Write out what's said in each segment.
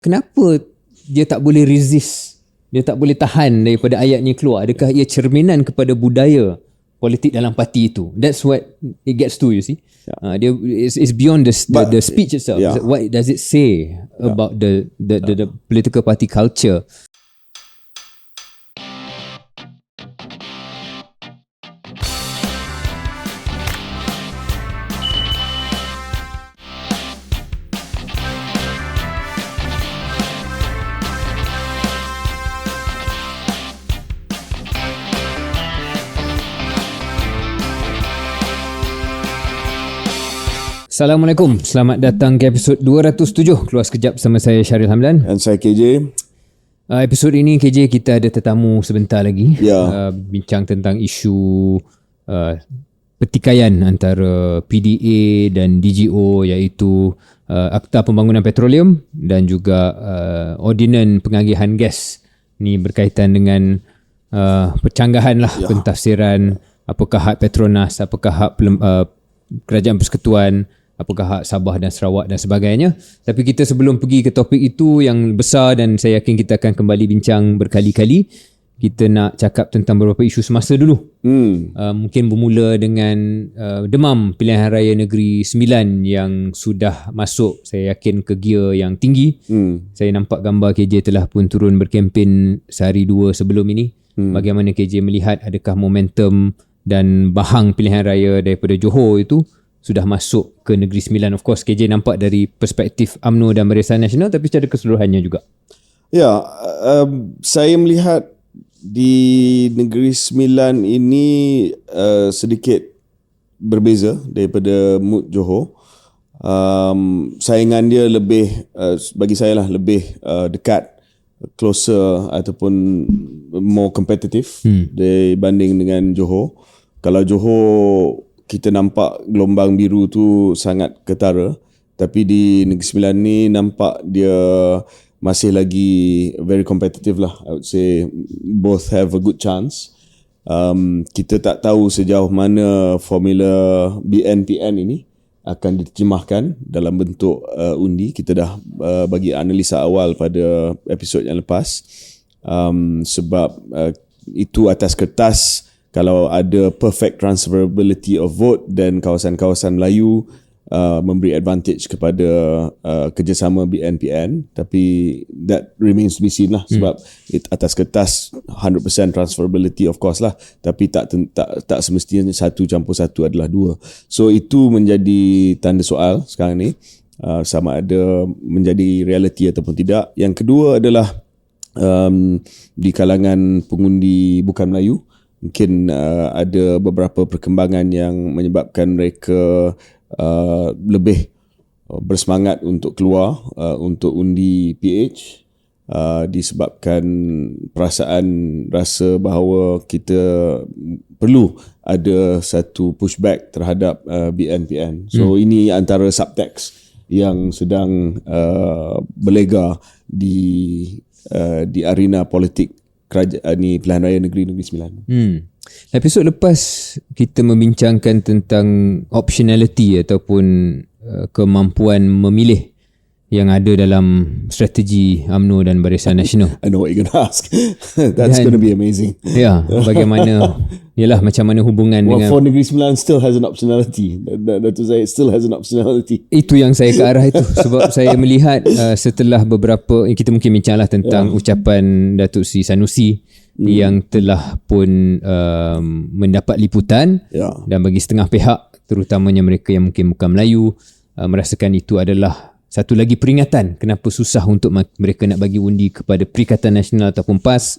kenapa dia tak boleh resist, dia tak boleh tahan daripada ayat ni keluar? Adakah ia cerminan kepada budaya politik dalam parti itu? That's what it gets to, you see. It's beyond the speech itself. What does it say about the political party culture? Assalamualaikum, selamat datang ke episod 207 Keluar Sekejap bersama saya Syaril Hamdan. Dan saya KJ. Episod ini KJ kita ada tetamu sebentar lagi. Bincang tentang isu pertikaian antara PDA dan DGO, iaitu Akta Pembangunan Petroleum dan juga Ordinan Pengagihan Gas. Ni berkaitan dengan percanggahan lah, pentafsiran apakah hak Petronas, apakah hak Kerajaan Persekutuan, apakah hak Sabah dan Sarawak dan sebagainya. Tapi kita sebelum pergi ke topik itu yang besar, dan saya yakin kita akan kembali bincang berkali-kali, kita nak cakap tentang beberapa isu semasa dulu. Mungkin bermula dengan demam pilihan raya Negeri Sembilan yang sudah masuk, saya yakin, ke gear yang tinggi. Saya nampak gambar KJ telah pun turun berkempen sehari dua sebelum ini. Bagaimana KJ melihat, adakah momentum dan bahang pilihan raya daripada Johor itu sudah masuk ke Negeri Sembilan? Of course KJ nampak dari perspektif UMNO dan Barisan Nasional, tapi secara keseluruhannya juga. Saya melihat di Negeri Sembilan ini sedikit berbeza daripada mood Johor. Saingan dia lebih, bagi saya lah, lebih dekat, closer ataupun more competitive dibanding dengan Johor. Kalau Johor kita nampak gelombang biru tu sangat ketara, tapi di Negeri Sembilan ni nampak dia masih lagi very competitive lah. I would say both have a good chance. Kita tak tahu sejauh mana formula BNPN ini akan diterjemahkan dalam bentuk undi. Kita dah bagi analisa awal pada episod yang lepas. Sebab itu atas kertas, kalau ada perfect transferability of vote, dan kawasan-kawasan Melayu memberi advantage kepada kerjasama BNPN. Tapi that remains to be seen lah, sebab atas kertas 100% transferability of course lah, tapi tak semestinya 1+1 adalah 2. So itu menjadi tanda soal sekarang ni, sama ada menjadi realiti ataupun tidak. Yang kedua adalah di kalangan pengundi bukan Melayu, mungkin ada beberapa perkembangan yang menyebabkan mereka lebih bersemangat untuk keluar untuk undi PH, disebabkan rasa bahawa kita perlu ada satu pushback terhadap BNPN. So ini antara subtext yang sedang berlega di arena politik kerajaan ni, pilihan raya Negeri Sembilan. Episod lepas kita membincangkan tentang optionality ataupun kemampuan memilih yang ada dalam strategi UMNO dan Barisan Nasional. I know what you're going to ask. That's going to be amazing. Bagaimana, yalah, macam mana hubungan dengan... For Negeri Sembilan still has an optionality. That to say, it still has an optionality. Itu yang saya ke arah itu. Sebab saya melihat setelah beberapa, kita mungkin bincanglah tentang ucapan Datuk Seri Sanusi yang telah pun mendapat liputan, dan bagi setengah pihak, terutamanya mereka yang mungkin bukan Melayu, merasakan itu adalah satu lagi peringatan kenapa susah untuk mereka nak bagi undi kepada Perikatan Nasional ataupun PAS.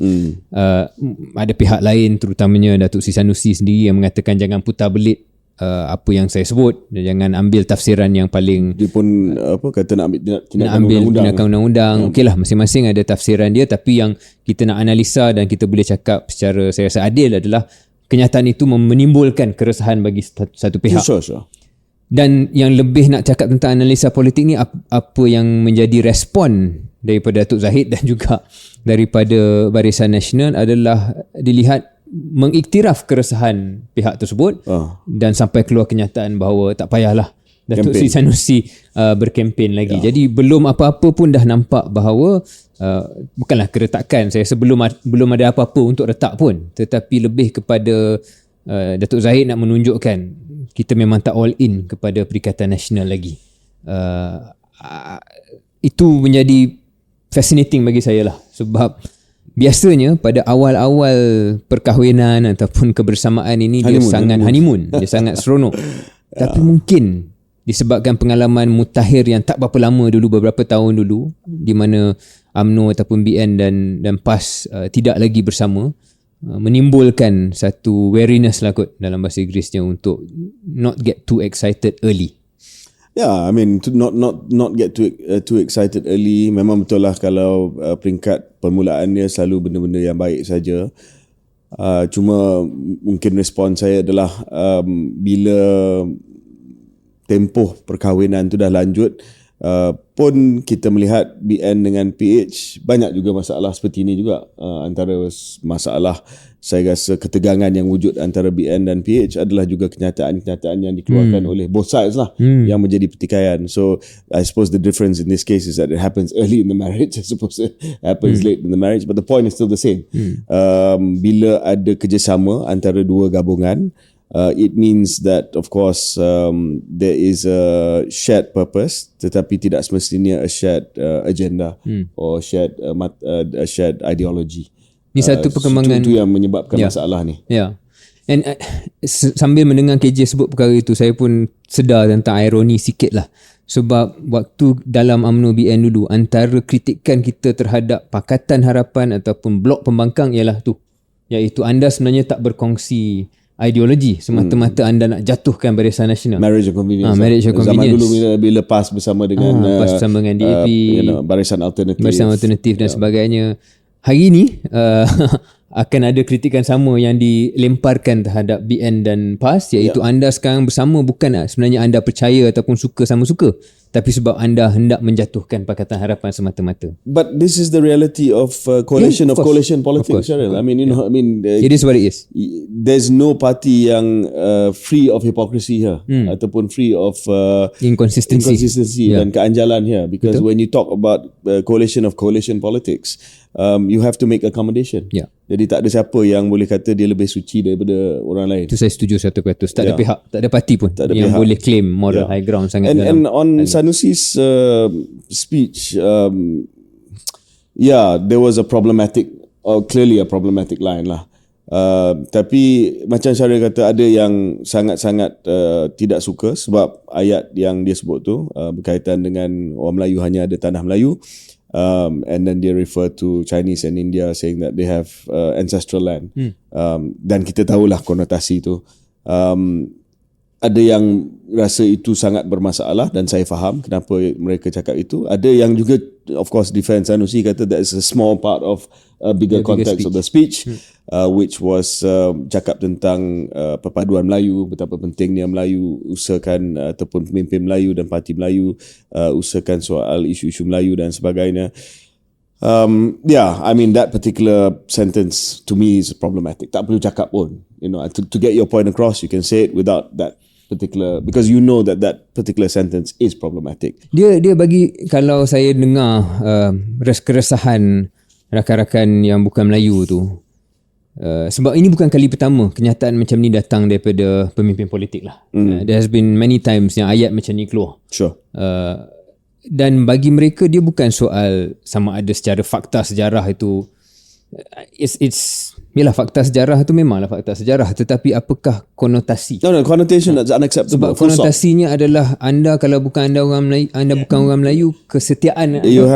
Ada pihak lain, terutamanya Datuk Seri Sanusi sendiri, yang mengatakan jangan putar belit apa yang saya sebut, jangan ambil tafsiran yang paling, dia pun kata nak ambil tindakan undang-undang. Okeylah, masing-masing ada tafsiran dia, tapi yang kita nak analisa dan kita boleh cakap secara, saya rasa, adil adalah kenyataan itu menimbulkan keresahan bagi satu pihak. Sure. Dan yang lebih nak cakap tentang analisa politik ni, apa yang menjadi respon daripada Datuk Zahid dan juga daripada Barisan Nasional adalah dilihat mengiktiraf keresahan pihak tersebut dan sampai keluar kenyataan bahawa tak payahlah Datuk Seri Sanusi berkempen lagi. Jadi belum apa-apa pun dah nampak bahawa bukanlah keretakan. Saya belum ada apa-apa untuk retak pun, tetapi lebih kepada Datuk Zahid nak menunjukkan kita memang tak all in kepada Perikatan Nasional lagi. Itu menjadi fascinating bagi saya lah, sebab biasanya pada awal-awal perkahwinan ataupun kebersamaan ini dia sangat honeymoon, dia sangat seronok. Tapi mungkin disebabkan pengalaman mutakhir yang tak berapa lama dulu, beberapa tahun dulu, di mana UMNO ataupun BN dan PAS tidak lagi bersama, menimbulkan satu wariness lah kot dalam bahasa Inggerisnya untuk not get too excited early. Yeah, I mean to not get too excited early. Memang betul lah kalau peringkat permulaannya selalu benda-benda yang baik saja. Cuma mungkin respon saya adalah bila tempoh perkahwinan tu dah lanjut, pun kita melihat BN dengan PH banyak juga masalah seperti ini juga. Antara masalah saya rasa ketegangan yang wujud antara BN dan PH adalah juga kenyataan-kenyataan yang dikeluarkan oleh both sides lah yang menjadi pertikaian. So I suppose the difference in this case is that it happens early in the marriage as opposed to happens late in the marriage, but the point is still the same. Bila ada kerjasama antara dua gabungan, it means that of course there is a shared purpose, tetapi tidak semestinya a shared agenda or a shared ideology. Ni satu perkembangan itu yang menyebabkan masalah ni. Ya. And sambil mendengar KJ sebut perkara itu, saya pun sedar tentang ironi sikit lah. Sebab waktu dalam UMNO BN dulu, antara kritikan kita terhadap Pakatan Harapan ataupun Blok Pembangkang ialah tu, iaitu anda sebenarnya tak berkongsi ideologi, semata-mata anda nak jatuhkan Barisan Nasional. Marriage of Convenience. Marriage of Convenience. Zaman dulu bila PAS bersama dengan PAS bersama dengan DAP, Barisan Alternatif dan sebagainya. Hari ini akan ada kritikan sama yang dilemparkan terhadap BN dan PAS, iaitu anda sekarang bersama bukan sebenarnya anda percaya ataupun suka sama suka, tapi sebab anda hendak menjatuhkan Pakatan Harapan semata-mata. But this is the reality of coalition politics, Syaril. I mean, it is what it is. There's no party yang free of hypocrisy here ataupun free of inconsistency dan keanjalan here, because when you talk about coalition politics, you have to make accommodation. Jadi tak ada siapa yang boleh kata dia lebih suci daripada orang lain. Itu saya setuju 100%. Tak ada pihak, tak ada parti pun yang boleh claim moral high ground sangat. And on Sanusi's speech, there was a problematic, clearly a problematic line lah. Tapi macam Syaril kata, ada yang sangat-sangat tidak suka sebab ayat yang dia sebut tu berkaitan dengan orang Melayu hanya ada tanah Melayu. And then they refer to Chinese and India saying that they have ancestral land. Dan kita tahulah konotasi itu. Ada yang rasa itu sangat bermasalah dan saya faham kenapa mereka cakap itu. Ada yang juga of course defend Sanusi, kata that is a small part of a bigger context of the speech, which was cakap tentang perpaduan Melayu, betapa pentingnya Melayu usahakan ataupun pemimpin Melayu dan parti Melayu usahakan soal isu-isu Melayu dan sebagainya. I mean that particular sentence to me is problematic. Tak perlu cakap pun, to get your point across, you can say it without that particular, because you know that particular sentence is problematic. Dia bagi, kalau saya dengar keresahan rakan-rakan yang bukan Melayu tu, sebab ini bukan kali pertama kenyataan macam ni datang daripada pemimpin politik lah. There has been many times yang ayat macam ni keluar. Sure. Dan bagi mereka dia bukan soal sama ada secara fakta sejarah itu, yalah, fakta sejarah itu memanglah fakta sejarah, tetapi apakah konotasi? No, connotation is unacceptable. Sebab konotasinya adalah anda kalau bukan anda orang Melayu, anda bukan orang Melayu, kesetiaan you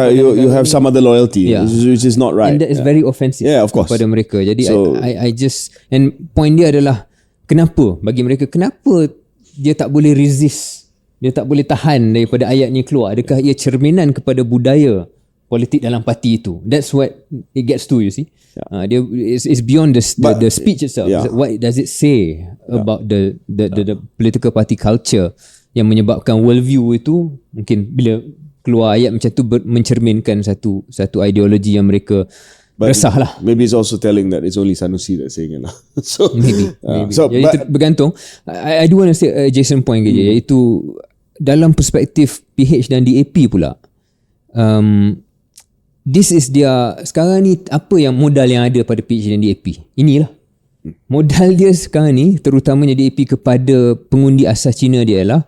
have some other loyalty, which is not right. And that is very offensive of course, kepada mereka. Jadi I just, and point dia adalah kenapa bagi mereka, kenapa dia tak boleh resist, dia tak boleh tahan daripada ayat ni keluar? Adakah ia cerminan kepada budaya politik dalam parti itu? That's what it gets to, you see. It's beyond the speech itself. What does it say about the political party culture yang menyebabkan worldview itu? Mungkin bila keluar ayat macam tu mencerminkan satu ideologi yang mereka resah lah. Maybe it's also telling that it's only Sanusi that's saying it lah. So maybe. So, jadi bergantung. I do want to say Jason point iaitu dalam perspektif PH dan DAP pula, this is dia sekarang ni, apa yang modal yang ada pada PH dan DAP? Inilah modal dia sekarang ni, terutamanya DAP kepada pengundi asas Cina dia ialah,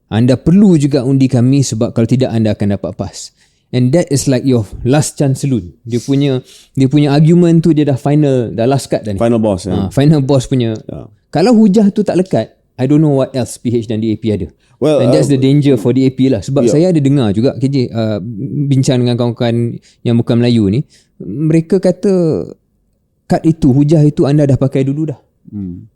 anda perlu juga undi kami sebab kalau tidak anda akan dapat PAS. And that is like your last chance saloon. Dia punya argument tu dia dah final, dah last cut dah ni. Final boss. Final boss punya. Kalau hujah tu tak lekat, I don't know what else PH dan DAP ada. Well, and that's the danger for DAP lah. Sebab saya ada dengar juga KJ, bincang dengan kawan-kawan yang bukan Melayu ni, mereka kata kad itu, hujah itu anda dah pakai dulu dah.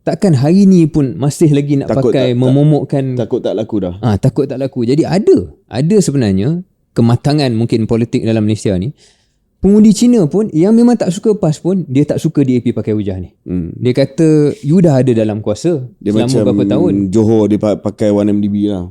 Takkan hari ni pun masih lagi nak takut pakai, memomokkan. Takut tak laku dah. Takut tak laku. Jadi ada sebenarnya kematangan mungkin politik dalam Malaysia ni. Pengundi Cina pun yang memang tak suka PAS pun, dia tak suka DAP pakai hujah ni. Dia kata you dah ada dalam kuasa dia selama berapa tahun. Johor dia pakai 1MDB lah.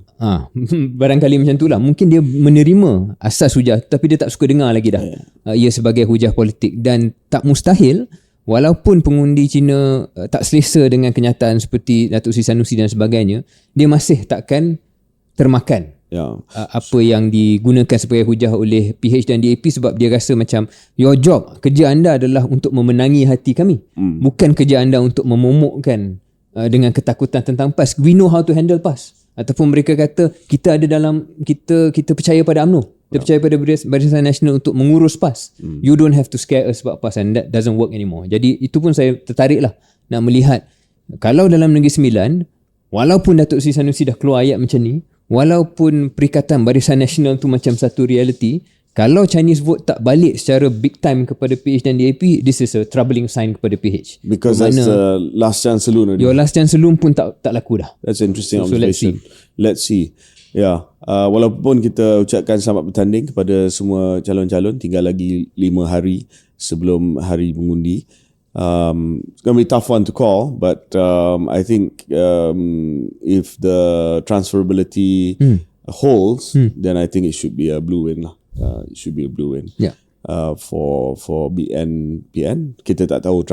Barangkali macam tu lah. Mungkin dia menerima asas hujah tapi dia tak suka dengar lagi dah. Ia sebagai hujah politik, dan tak mustahil walaupun pengundi Cina tak selesa dengan kenyataan seperti Datuk Seri Sanusi dan sebagainya, dia masih takkan termakan apa yang digunakan sebagai hujah oleh PH dan DAP, sebab dia rasa macam your job, kerja anda adalah untuk memenangi hati kami, bukan kerja anda untuk memomokkan dengan ketakutan tentang PAS. We know how to handle PAS. Ataupun mereka kata kita ada dalam, kita percaya pada UMNO, kita percaya pada Barisan Nasional untuk mengurus PAS. You don't have to scare us about PAS, and that doesn't work anymore. Jadi itu pun saya tertarik lah nak melihat, kalau dalam Negeri Sembilan, walaupun Datuk Seri Sanusi dah keluar ayat macam ni, walaupun Perikatan Barisan Nasional tu macam satu reality, kalau Chinese vote tak balik secara big time kepada PH dan DAP, this is a troubling sign kepada PH. Because that's the last chance saloon already. Your last chance saloon pun tak laku dah. That's an interesting observation. Let's see. Walaupun kita ucapkan selamat bertanding kepada semua calon-calon, tinggal lagi 5 hari sebelum hari mengundi. It's going to be a tough one to call, but I think if the transferability holds, then I think it should be a blue win lah. It should be a blue win. For BN PN. Kita tak tahu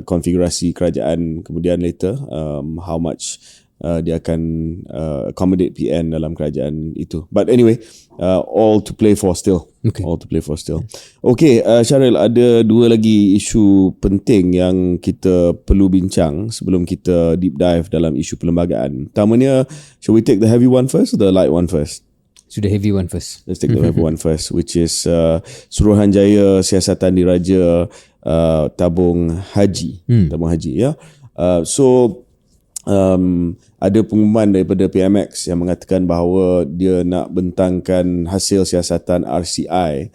konfigurasi kerajaan kemudian later, how much dia akan accommodate PN dalam kerajaan itu. But anyway, all to play for still. All to play for still. Okay, Syaril, ada 2 lagi isu penting yang kita perlu bincang sebelum kita deep dive dalam isu perlembagaan. Pertamanya, shall we take the heavy one first or the light one first? Sudah heavy one first. Let's take the heavy one first, which is Suruhanjaya Siasatan Diraja Tabung Haji. Tabung Haji, ya. Ada pengumuman daripada PMX yang mengatakan bahawa dia nak bentangkan hasil siasatan RCI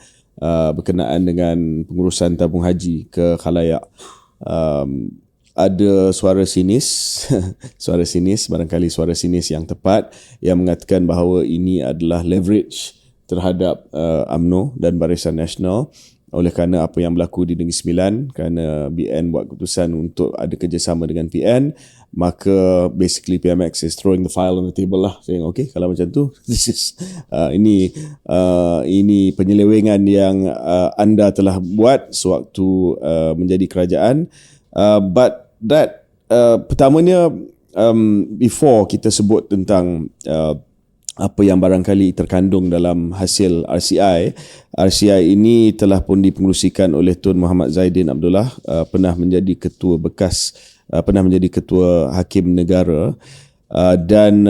berkenaan dengan pengurusan tabung haji ke khalayak. Ada suara sinis barangkali suara sinis yang tepat, yang mengatakan bahawa ini adalah leverage terhadap UMNO dan Barisan Nasional oleh kerana apa yang berlaku di Negeri Sembilan, kerana BN buat keputusan untuk ada kerjasama dengan PN, maka basically PMX is throwing the file on the table lah, saying okay, kalau macam tu this is ini penyelewengan yang anda telah buat sewaktu menjadi kerajaan. But that pertamanya, before kita sebut tentang apa yang barangkali terkandung dalam hasil RCI ini telah pun dipengerusikan oleh Tun Muhammad Zaidin Abdullah, pernah menjadi ketua Hakim Negara, dan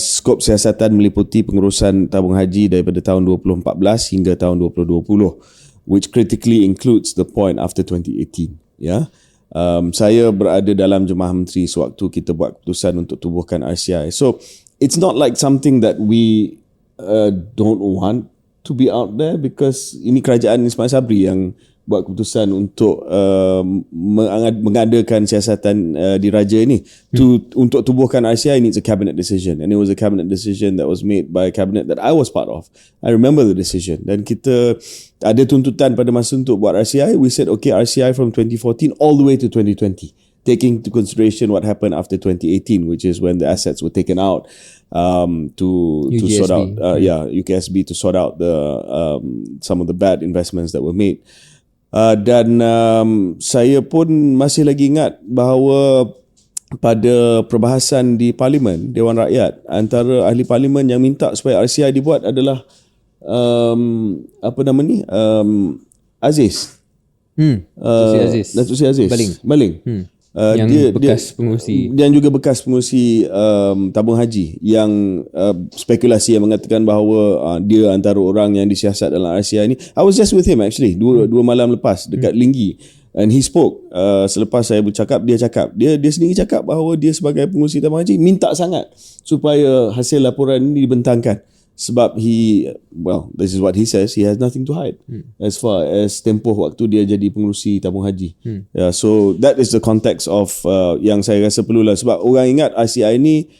skop siasatan meliputi pengurusan tabung haji daripada tahun 2014 hingga tahun 2020, which critically includes the point after 2018. Saya berada dalam Jemaah Menteri sewaktu kita buat keputusan untuk tubuhkan RCI. So it's not like something that we don't want to be out there, because ini kerajaan Ismail Sabri yang buat keputusan untuk mengadakan siasatan diraja ini. Untuk tubuhkan RCI, it's a cabinet decision, and it was a cabinet decision that was made by a cabinet that I was part of. I remember the decision, dan kita ada tuntutan pada masa untuk buat RCI. We said okay, RCI from 2014 all the way to 2020, taking into consideration what happened after 2018, which is when the assets were taken out to sort out UKSB to sort out the some of the bad investments that were made. Dan saya pun masih lagi ingat bahawa pada perbahasan di Parlimen, Dewan Rakyat, antara ahli Parlimen yang minta supaya RCI dibuat adalah Aziz. Datuk Seri Aziz Baling. yang bekas pengurusi dan juga bekas pengurusi tabung haji yang spekulasi yang mengatakan bahawa dia antara orang yang disiasat dalam RCI ni. I was just with him actually dua malam lepas dekat Linggi, and he spoke selepas saya bercakap, dia sendiri cakap bahawa dia sebagai pengurusi tabung haji minta sangat supaya hasil laporan ini dibentangkan, sebab this is what he says, he has nothing to hide as far as tempoh waktu dia jadi pengurusi tabung haji. So that is the context of yang saya rasa perlulah, sebab orang ingat RCI ni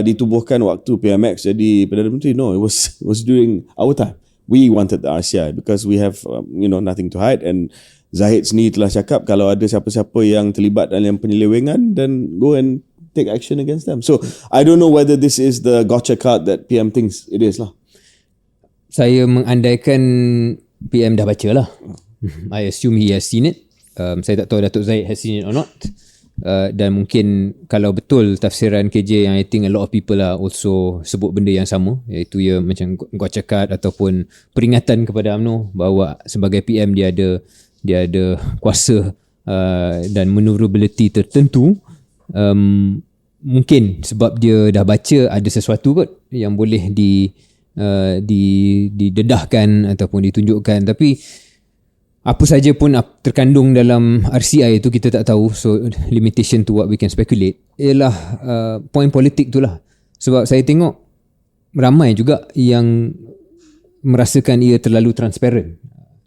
ditubuhkan waktu PMX jadi Perdana Menteri. No, it was during our time. We wanted the RCI because we have nothing to hide, and Zahid sendiri telah cakap kalau ada siapa-siapa yang terlibat dalam penyelewengan, then go and take action against them. So I don't know whether this is the gotcha card that PM thinks it is lah. Saya mengandaikan PM dah baca lah. I assume he has seen it. Saya tak tahu Datuk Zahid has seen it or not. Dan mungkin kalau betul tafsiran KJ yang I think a lot of people are also sebut benda yang sama, iaitu ia macam gotcha card ataupun peringatan kepada UMNO bahawa sebagai PM dia ada kuasa dan maneuverability tertentu. Mungkin sebab dia dah baca ada sesuatu kot yang boleh didedahkan ataupun ditunjukkan, tapi apa saja pun terkandung dalam RCI itu kita tak tahu. So limitation to what we can speculate ialah point politik tu lah. Sebab saya tengok ramai juga yang merasakan ia terlalu transparent,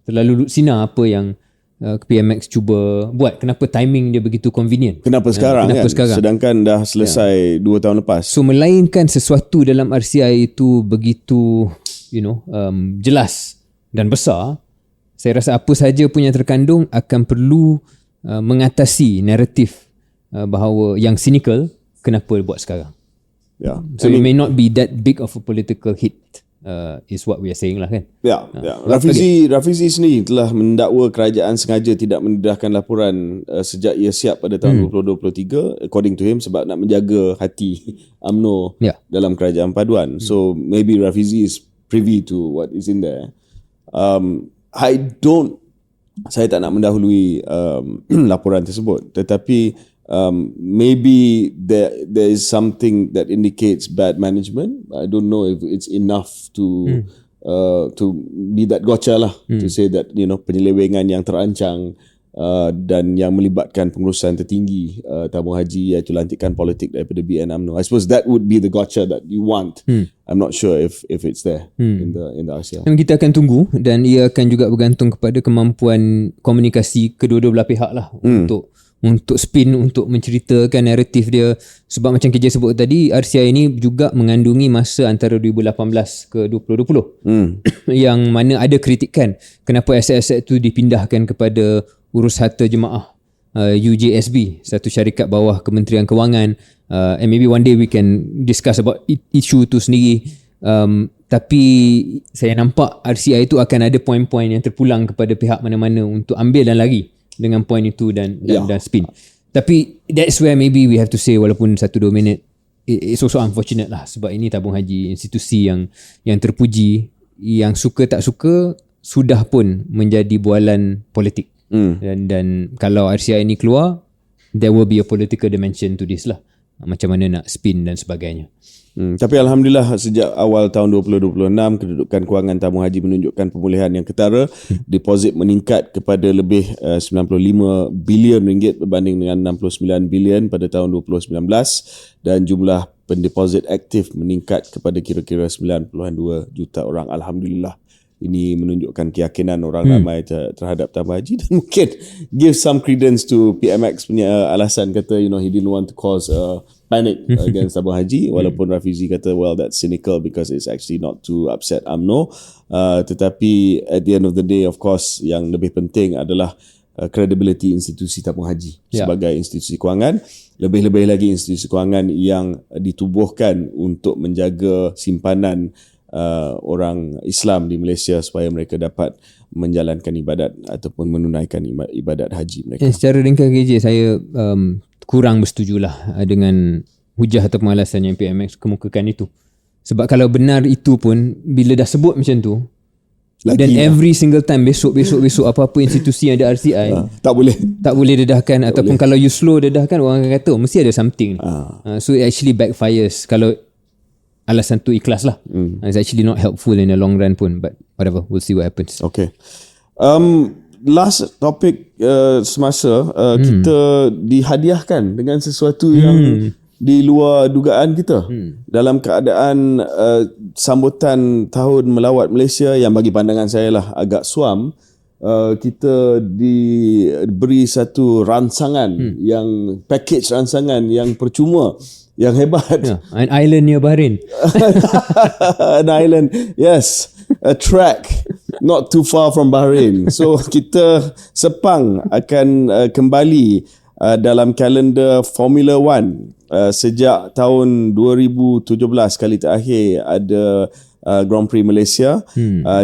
terlalu sinar apa yang PMX cuba buat. Kenapa timing dia begitu convenient? Kenapa sekarang? Sedangkan dah selesai 2 tahun lepas. So melainkan sesuatu dalam RCI itu begitu jelas dan besar, saya rasa apa saja pun yang terkandung akan perlu mengatasi naratif bahawa yang cynical, kenapa buat sekarang. So it may not be that big of a political hit. Is what we are saying lah kan. Rafizi sendiri telah mendakwa kerajaan sengaja tidak mendedahkan laporan sejak ia siap pada tahun 2023, according to him, sebab nak menjaga hati UMNO dalam kerajaan paduan. So maybe Rafizi is privy to what is in there. Saya tak nak mendahului laporan tersebut, tetapi maybe there is something that indicates bad management. I don't know if it's enough to be that gotcha lah, to say that penyelewengan yang terancang dan yang melibatkan pengurusan tertinggi tabung haji, iaitu lantikan politik daripada BN UMNO. I suppose that would be the gotcha that you want. I'm not sure if it's there in the RCI. Kita akan tunggu, dan ia akan juga bergantung kepada kemampuan komunikasi kedua-dua belah pihak lah untuk spin, untuk menceritakan naratif dia. Sebab macam KJ sebut tadi, RCI ini juga mengandungi masa antara 2018 ke 2020 yang mana ada kritikan kenapa aset-aset itu dipindahkan kepada urus harta jemaah UJSB, satu syarikat bawah Kementerian Kewangan, and maybe one day we can discuss about issue tu sendiri. Tapi saya nampak RCI itu akan ada poin-poin yang terpulang kepada pihak mana-mana untuk ambil dan lari dengan point itu dan spin. Tapi that's where maybe we have to say, walaupun 1-2 minit, it's also unfortunate lah, sebab ini tabung haji, institusi yang terpuji, yang suka tak suka sudah pun menjadi bualan politik. Dan kalau RCI ini keluar, there will be a political dimension to this lah, macam mana nak spin dan sebagainya. Tapi Alhamdulillah sejak awal tahun 2026 kedudukan kewangan tabung haji menunjukkan pemulihan yang ketara. Deposit meningkat kepada lebih 95 bilion ringgit berbanding dengan 69 bilion pada tahun 2019, dan jumlah pendeposit aktif meningkat kepada kira-kira 92 juta orang. Alhamdulillah. Ini menunjukkan keyakinan orang ramai terhadap tabung haji, dan mungkin give some credence to PMX punya alasan, kata he didn't want to cause panic against tabung haji, walaupun Rafizi kata that's cynical because it's actually not to upset UMNO. Tetapi at the end of the day, of course, yang lebih penting adalah credibility institusi tabung haji sebagai institusi kewangan, lebih-lebih lagi institusi kewangan yang ditubuhkan untuk menjaga simpanan orang Islam di Malaysia supaya mereka dapat menjalankan ibadat ataupun menunaikan ibadat haji mereka. Secara ringkas KJ, saya kurang bersetujulah dengan hujah atau alasan yang PMX kemukakan itu. Sebab kalau benar itu pun, bila dah sebut macam tu, dan every single time besok apa-apa institusi yang ada RCI tak boleh dedahkan, ataupun kalau you slow dedahkan, orang akan kata mesti ada something. So it actually backfires kalau alasan tu ikhlas lah. It's actually not helpful in the long run pun, but whatever, we'll see what happens. Okay. Last topic semasa kita dihadiahkan dengan sesuatu yang di luar dugaan kita dalam keadaan sambutan tahun melawat Malaysia yang bagi pandangan saya lah agak suam. Kita diberi satu ransangan yang package ransangan yang percuma, yang hebat. An island near Bahrain. An island, yes, a track not too far from Bahrain. So kita Sepang akan kembali dalam kalender Formula One. Sejak tahun 2017 kali terakhir ada Grand Prix Malaysia,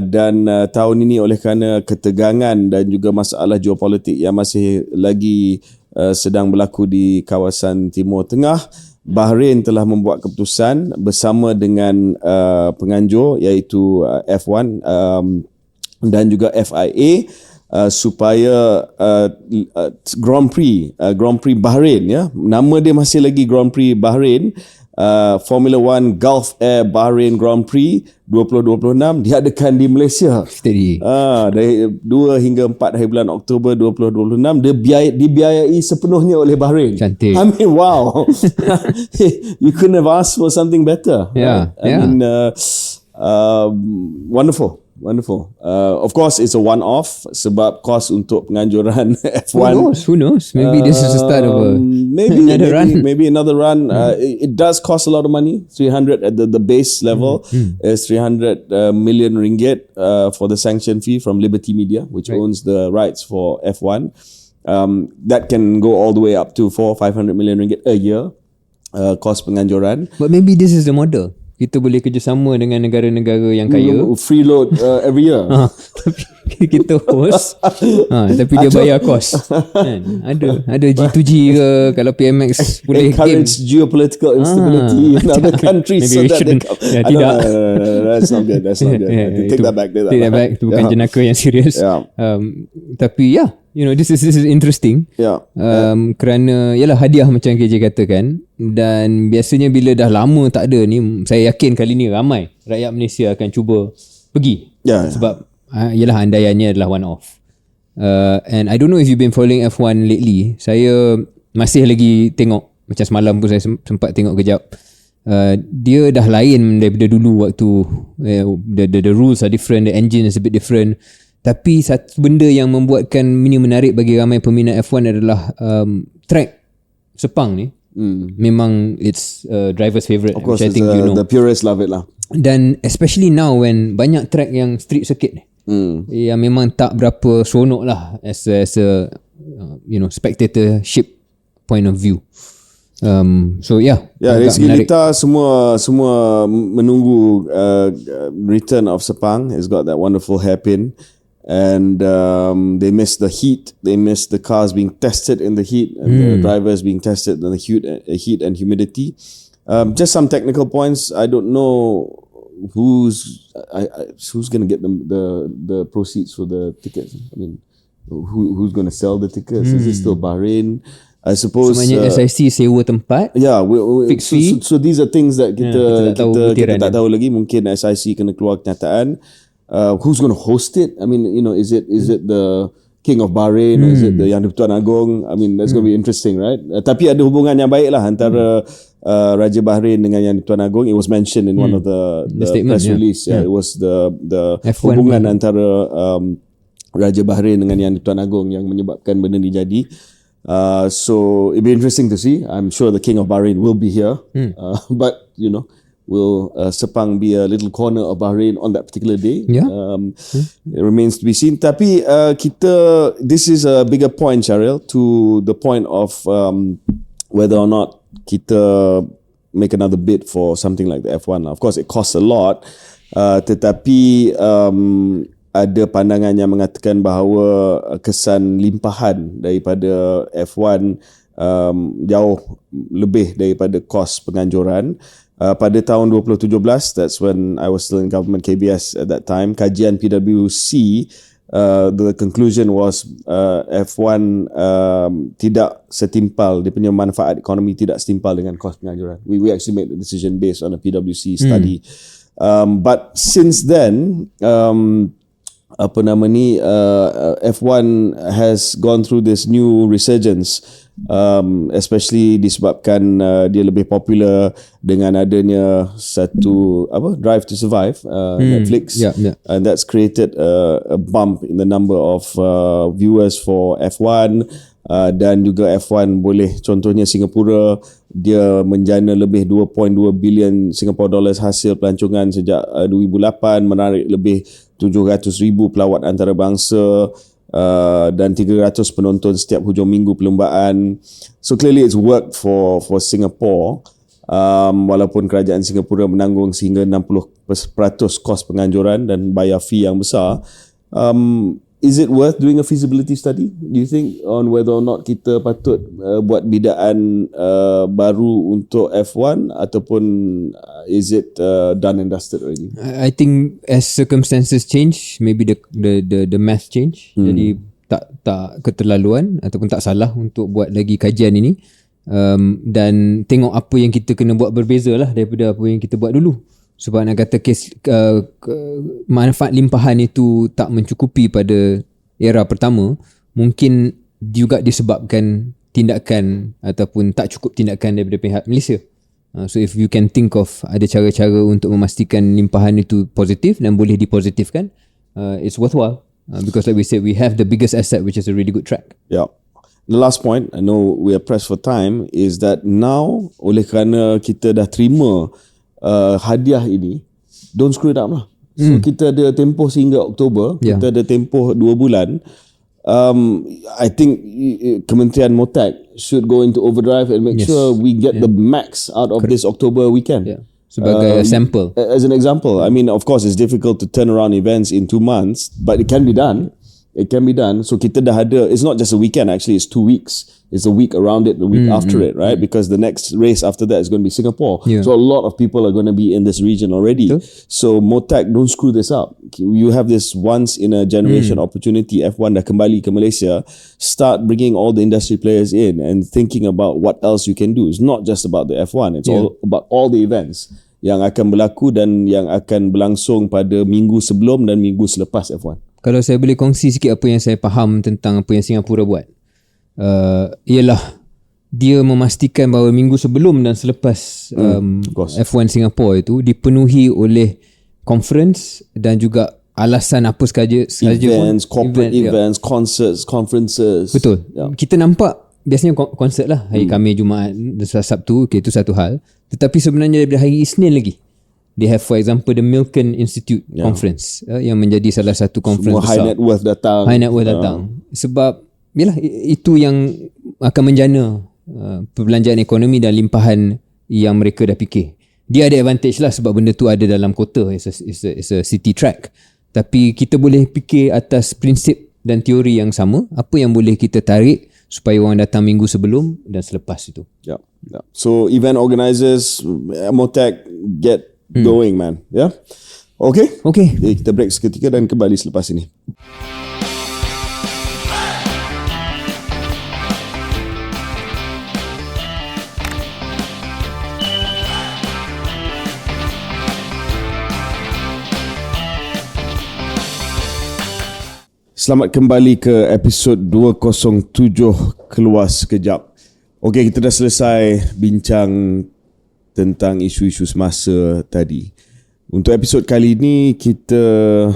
dan tahun ini oleh kerana ketegangan dan juga masalah geopolitik yang masih lagi sedang berlaku di kawasan Timur Tengah, Bahrain telah membuat keputusan bersama dengan penganjur iaitu F1 dan juga FIA supaya Grand Prix Bahrain, ya, nama dia masih lagi Grand Prix Bahrain, Formula One Gulf Air Bahrain Grand Prix 2026 diadakan di Malaysia. Steady. Dari 2 hingga 4 hari bulan Oktober 2026, dibiayai sepenuhnya oleh Bahrain. Cantik. I mean, wow. You couldn't have asked for something better. Yeah, right? I mean, wonderful. Of course, it's a one-off sebab kos untuk penganjuran F1. Who knows? Maybe this is the start of another run. Maybe another run. It does cost a lot of money. 300 at the base level is 300 million ringgit for the sanction fee from Liberty Media, which owns the rights for F1. That can go all the way up to 400-500 million ringgit a year, kos penganjuran. But maybe this is the model. Kita boleh kerjasama dengan negara-negara yang kaya, freeload every year. Tapi kita host, tapi dia bayar kos. Kan? Ada G2G ke, kalau PMX boleh encourage geopolitical instability in other countries so that they come. Tidak. That's not good. Take that back. Take that back. Itu bukan jenaka yang serius. Tapi this is interesting. Kerana yalah, hadiah macam KJ katakan, dan biasanya bila dah lama tak ada ni, saya yakin kali ni ramai rakyat Malaysia akan cuba pergi. Sebab yalah, andaiannya adalah one off. And I don't know if you've been following F1 lately. Saya masih lagi tengok, macam semalam pun saya sempat tengok kejap. Dia dah lain daripada dulu waktu the rules are different, the engine is a bit different. Tapi satu benda yang membuatkan ini menarik bagi ramai peminat F1 adalah track Sepang ni. Memang it's driver's favourite. Of course, the purists love it lah. Dan especially now when banyak track yang street circuit ni, yang memang tak berapa seronok lah as a spectatorship point of view. Basically kita semua menunggu return of Sepang. It's got that wonderful hairpin. And they miss the heat. They miss the cars being tested in the heat and the drivers being tested in the heat and humidity. Just some technical points. I don't know who's going to get the proceeds for the tickets. I mean, who's going to sell the tickets? Is it still Bahrain? I suppose. Semuanya SIC sewa tempat. Fixed fee. So these are things that kita tak tahu lagi. Mungkin SIC kena keluar kenyataan. Who's going to host it? I mean, is it the King of Bahrain or is it the Yang di-Pertuan Agong? I mean, that's going to be interesting, right? Tapi ada hubungan yang baik lah antara Raja Bahrain dengan Yang di-Pertuan Agong. It was mentioned in one of the press release. It was the hubungan antara Raja Bahrain dengan Yang di-Pertuan Agong yang menyebabkan benda ni jadi. So it'll be interesting to see. I'm sure the King of Bahrain will be here. But will Sepang be a little corner of Bahrain on that particular day? It remains to be seen. Tapi this is a bigger point, Sharil, to the point of whether or not kita make another bid for something like the F1. Of course, it costs a lot. Tetapi ada pandangan yang mengatakan bahawa kesan limpahan daripada F1 jauh lebih daripada kos penganjuran. Pada tahun 2017, that's when I was still in government KBS at that time, kajian PwC, the conclusion was F1 tidak setimpal, dia punya manfaat ekonomi tidak setimpal dengan kos penganjuran. We actually made the decision based on a PwC study. But since then, F1 has gone through this new resurgence, especially disebabkan dia lebih popular dengan adanya satu Drive to Survive, Netflix, and that's created a bump in the number of viewers for F1. Dan juga F1 boleh, contohnya Singapura, dia menjana lebih 2.2 bilion Singapore dollars hasil pelancongan sejak 2008, menarik lebih 700,000 pelawat antarabangsa dan 300 penonton setiap hujung minggu perlombaan. So clearly it's worked for Singapore, walaupun kerajaan Singapura menanggung sehingga 60% kos penganjuran dan bayar fee yang besar. Is it worth doing a feasibility study, do you think, on whether or not kita patut buat bidaan baru untuk F1, ataupun is it done and dusted already? I think as circumstances change, maybe the math change. Jadi tak keterlaluan ataupun tak salah untuk buat lagi kajian ini, dan tengok apa yang kita kena buat berbeza lah daripada apa yang kita buat dulu. Sebab nak kata manfaat limpahan itu tak mencukupi pada era pertama, mungkin juga disebabkan tindakan ataupun tak cukup tindakan daripada pihak Malaysia. So if you can think of ada cara-cara untuk memastikan limpahan itu positif dan boleh dipositifkan, it's worthwhile, because like we said, we have the biggest asset, which is a really good track. Yeah. The last point, I know we are pressed for time, is that now oleh kerana kita dah terima hadiah ini, don't screw it up lah. So kita ada tempoh sehingga Oktober, kita ada tempoh 2 bulan. I think Kementerian Motak should go into overdrive and make sure we get the max out of this October weekend. Sebagai sample. As an example, I mean, of course it's difficult to turn around events in 2 months, but it can be done. It can be done. So kita dah ada, it's not just a weekend, actually it's 2 weeks. It's a week around it, the week after it, right? Because the next race after that is going to be Singapore. So a lot of people are going to be in this region already. So Motak, don't screw this up. You have this once in a generation opportunity. F1 dah kembali ke Malaysia. Start bringing all the industry players in and thinking about what else you can do. It's not just about the F1. It's all about all the events yang akan berlaku dan yang akan berlangsung pada minggu sebelum dan minggu selepas F1. Kalau saya boleh kongsi sikit apa yang saya faham tentang apa yang Singapura buat, ialah dia memastikan bahawa minggu sebelum dan selepas F1 Singapore itu dipenuhi oleh conference dan juga alasan apa sahaja events, corporate events, concerts, conferences. Betul. Kita nampak biasanya konsert lah hari Khamis, Jumaat, Sabtu, itu satu hal. Tetapi sebenarnya daripada hari Isnin lagi, they have, for example, the Milken Institute Conference, yang menjadi salah satu conference semua besar. High net worth datang. Sebab yalah, itu yang akan menjana perbelanjaan ekonomi dan limpahan yang mereka dah fikir. Dia ada advantage lah sebab benda tu ada dalam kota, it's a city track. Tapi kita boleh fikir atas prinsip dan teori yang sama, apa yang boleh kita tarik supaya orang datang minggu sebelum dan selepas itu. So event organisers, Motak, get going, man. Okay. Kita break seketika dan kembali selepas ini. Selamat kembali ke episod 207 Keluar Sekejap. Okey, kita dah selesai bincang tentang isu-isu semasa tadi. Untuk episod kali ini,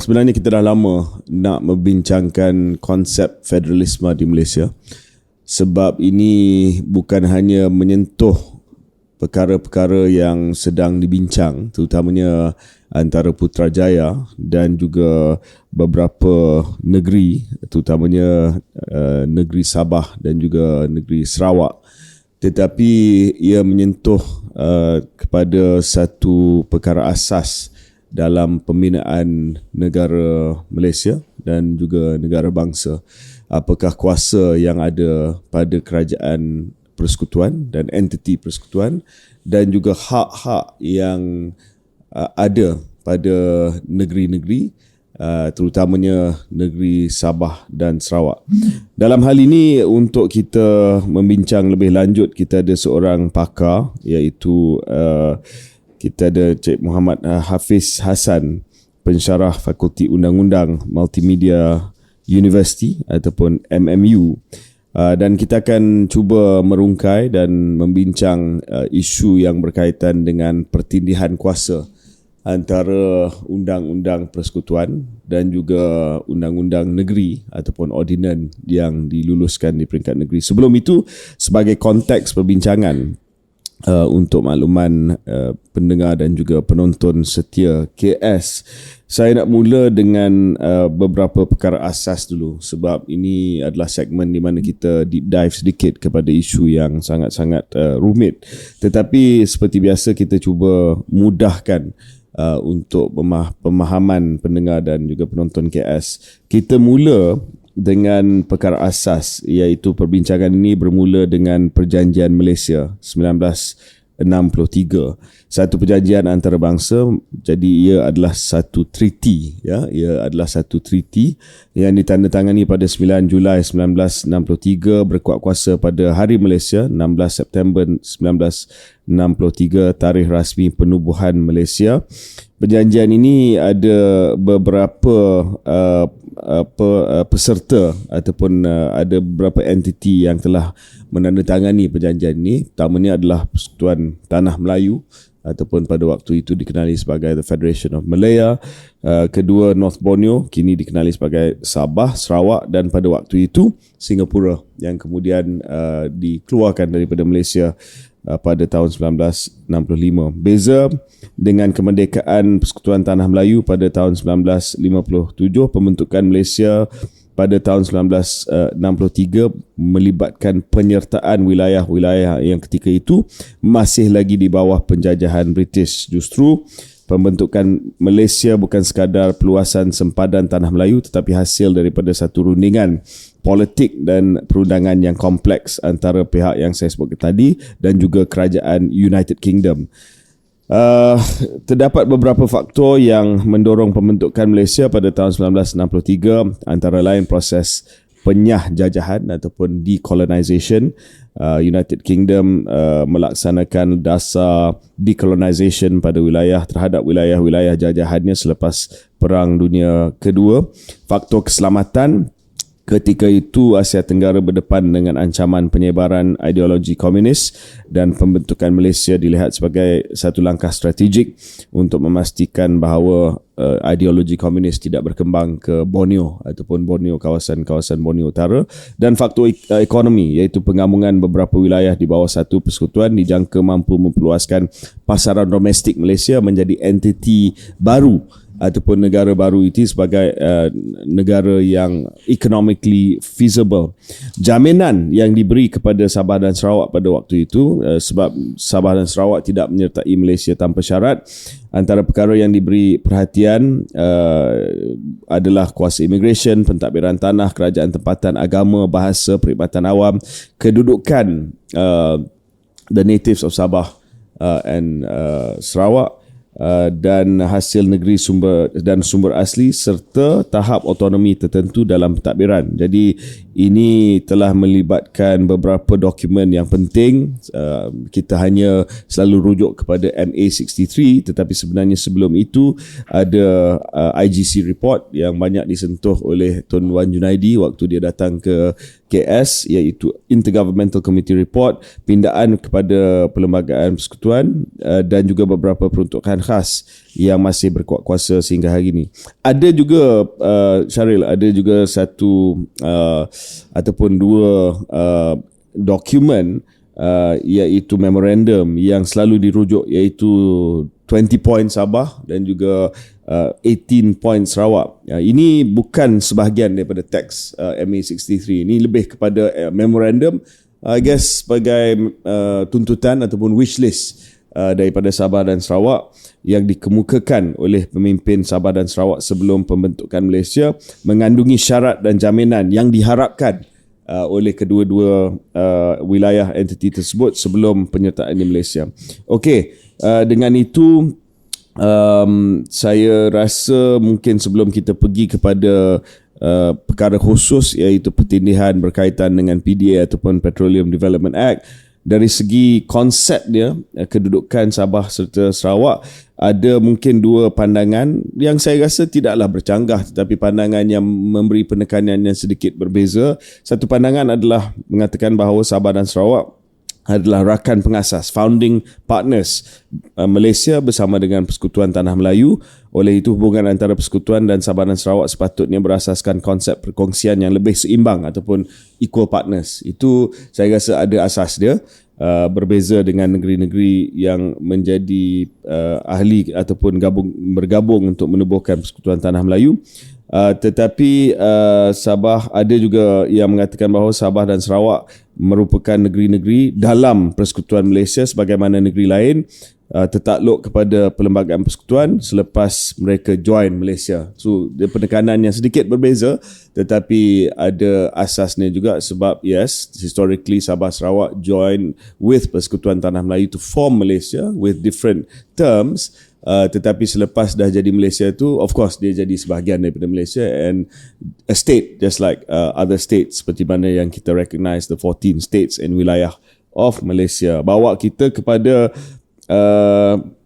sebenarnya kita dah lama nak membincangkan konsep federalisme di Malaysia. Sebab ini bukan hanya menyentuh perkara-perkara yang sedang dibincang, terutamanya antara Putrajaya dan juga beberapa negeri, terutamanya negeri Sabah dan juga negeri Sarawak. Tetapi ia menyentuh kepada satu perkara asas dalam pembinaan negara Malaysia dan juga negara bangsa. Apakah kuasa yang ada pada kerajaan persekutuan dan entiti persekutuan, dan juga hak-hak yang ada pada negeri-negeri, terutamanya negeri Sabah dan Sarawak. Dalam hal ini, untuk kita membincang lebih lanjut, kita ada seorang pakar, iaitu kita ada Cik Muhammad Hafiz Hassan, pensyarah Fakulti Undang-Undang Multimedia University ataupun MMU. Dan kita akan cuba merungkai dan membincang isu yang berkaitan dengan pertindihan kuasa antara undang-undang persekutuan dan juga undang-undang negeri ataupun ordinan yang diluluskan di peringkat negeri. Sebelum itu, sebagai konteks perbincangan, untuk makluman pendengar dan juga penonton setia KS, saya nak mula dengan beberapa perkara asas dulu, sebab ini adalah segmen di mana kita deep dive sedikit kepada isu yang sangat-sangat rumit, tetapi seperti biasa kita cuba mudahkan untuk pemahaman pendengar dan juga penonton KS. Kita mula dengan perkara asas, iaitu perbincangan ini bermula dengan Perjanjian Malaysia 1963, satu perjanjian antarabangsa. Jadi ia adalah satu treaty, ia adalah satu treaty yang ditandatangani pada 9 Julai 1963, berkuat kuasa pada Hari Malaysia 16 September 1963, tarikh rasmi penubuhan Malaysia. Perjanjian ini ada beberapa peserta ataupun ada beberapa entiti yang telah menandatangani perjanjian ini. Pertamanya adalah Persekutuan Tanah Melayu ataupun pada waktu itu dikenali sebagai The Federation of Malaya. Kedua, North Borneo, kini dikenali sebagai Sabah, Sarawak, dan pada waktu itu Singapura, yang kemudian dikeluarkan daripada Malaysia pada tahun 1965. Beza dengan kemerdekaan Persekutuan Tanah Melayu pada tahun 1957, pembentukan Malaysia pada tahun 1963 melibatkan penyertaan wilayah-wilayah yang ketika itu masih lagi di bawah penjajahan British. Justru pembentukan Malaysia bukan sekadar peluasan sempadan Tanah Melayu, tetapi hasil daripada satu rundingan politik dan perundangan yang kompleks antara pihak yang saya sebut tadi dan juga kerajaan United Kingdom. Terdapat beberapa faktor yang mendorong pembentukan Malaysia pada tahun 1963, antara lain proses penyah jajahan ataupun decolonization. United Kingdom melaksanakan dasar decolonization pada terhadap wilayah-wilayah jajahannya selepas Perang Dunia Kedua. Faktor keselamatan. Ketika itu Asia Tenggara berdepan dengan ancaman penyebaran ideologi komunis, dan pembentukan Malaysia dilihat sebagai satu langkah strategik untuk memastikan bahawa ideologi komunis tidak berkembang ke Borneo ataupun kawasan-kawasan Borneo Utara. Dan faktor ekonomi, iaitu penggabungan beberapa wilayah di bawah satu persekutuan dijangka mampu memperluaskan pasaran domestik Malaysia menjadi entiti baru ataupun negara baru itu sebagai negara yang economically feasible. Jaminan yang diberi kepada Sabah dan Sarawak pada waktu itu, sebab Sabah dan Sarawak tidak menyertai Malaysia tanpa syarat, antara perkara yang diberi perhatian adalah kuasa immigration, pentadbiran tanah, kerajaan tempatan, agama, bahasa, perkhidmatan awam, kedudukan the natives of Sabah and Sarawak, dan hasil negeri sumber asli, serta tahap otonomi tertentu dalam pentadbiran. Jadi ini telah melibatkan beberapa dokumen yang penting. Kita hanya selalu rujuk kepada MA63, tetapi sebenarnya sebelum itu ada IGC report yang banyak disentuh oleh Tun Wan Junaidi waktu dia datang ke KS, iaitu Intergovernmental Committee Report, pindaan kepada Perlembagaan Persekutuan, dan juga beberapa peruntukan khas yang masih berkuat kuasa sehingga hari ini. Ada juga Syaril, ada juga satu ataupun dua dokumen, iaitu memorandum yang selalu dirujuk, iaitu 20 point Sabah dan juga 18 point Sarawak. Ini bukan sebahagian daripada teks MA63. Ini lebih kepada memorandum, I guess sebagai tuntutan ataupun wish list daripada Sabah dan Sarawak yang dikemukakan oleh pemimpin Sabah dan Sarawak sebelum pembentukan Malaysia, mengandungi syarat dan jaminan yang diharapkan oleh kedua-dua wilayah entiti tersebut sebelum penyertaan di Malaysia. Okey, dengan itu saya rasa mungkin sebelum kita pergi kepada perkara khusus iaitu pertindihan berkaitan dengan PDA ataupun Petroleum Development Act, dari segi konsep dia, kedudukan Sabah serta Sarawak, ada mungkin dua pandangan yang saya rasa tidaklah bercanggah tetapi pandangan yang memberi penekanan yang sedikit berbeza. Satu pandangan adalah mengatakan bahawa Sabah dan Sarawak adalah rakan pengasas, founding partners Malaysia bersama dengan Persekutuan Tanah Melayu. Oleh itu, hubungan antara Persekutuan dan Sabah dan Sarawak sepatutnya berasaskan konsep perkongsian yang lebih seimbang ataupun equal partners. Itu saya rasa ada asas dia. Berbeza dengan negeri-negeri yang menjadi ahli ataupun bergabung untuk menubuhkan Persekutuan Tanah Melayu. Tetapi Sabah, ada juga yang mengatakan bahawa Sabah dan Sarawak merupakan negeri-negeri dalam Persekutuan Malaysia sebagaimana negeri lain tertakluk kepada Perlembagaan Persekutuan selepas mereka join Malaysia. So, dia penekanan yang sedikit berbeza tetapi ada asasnya juga sebab yes, historically Sabah Sarawak join with Persekutuan Tanah Melayu to form Malaysia with different terms. Tetapi selepas dah jadi Malaysia tu, of course dia jadi sebahagian daripada Malaysia and a state just like other states, seperti mana yang kita recognize the 14 states and wilayah of Malaysia. Bawa kita kepada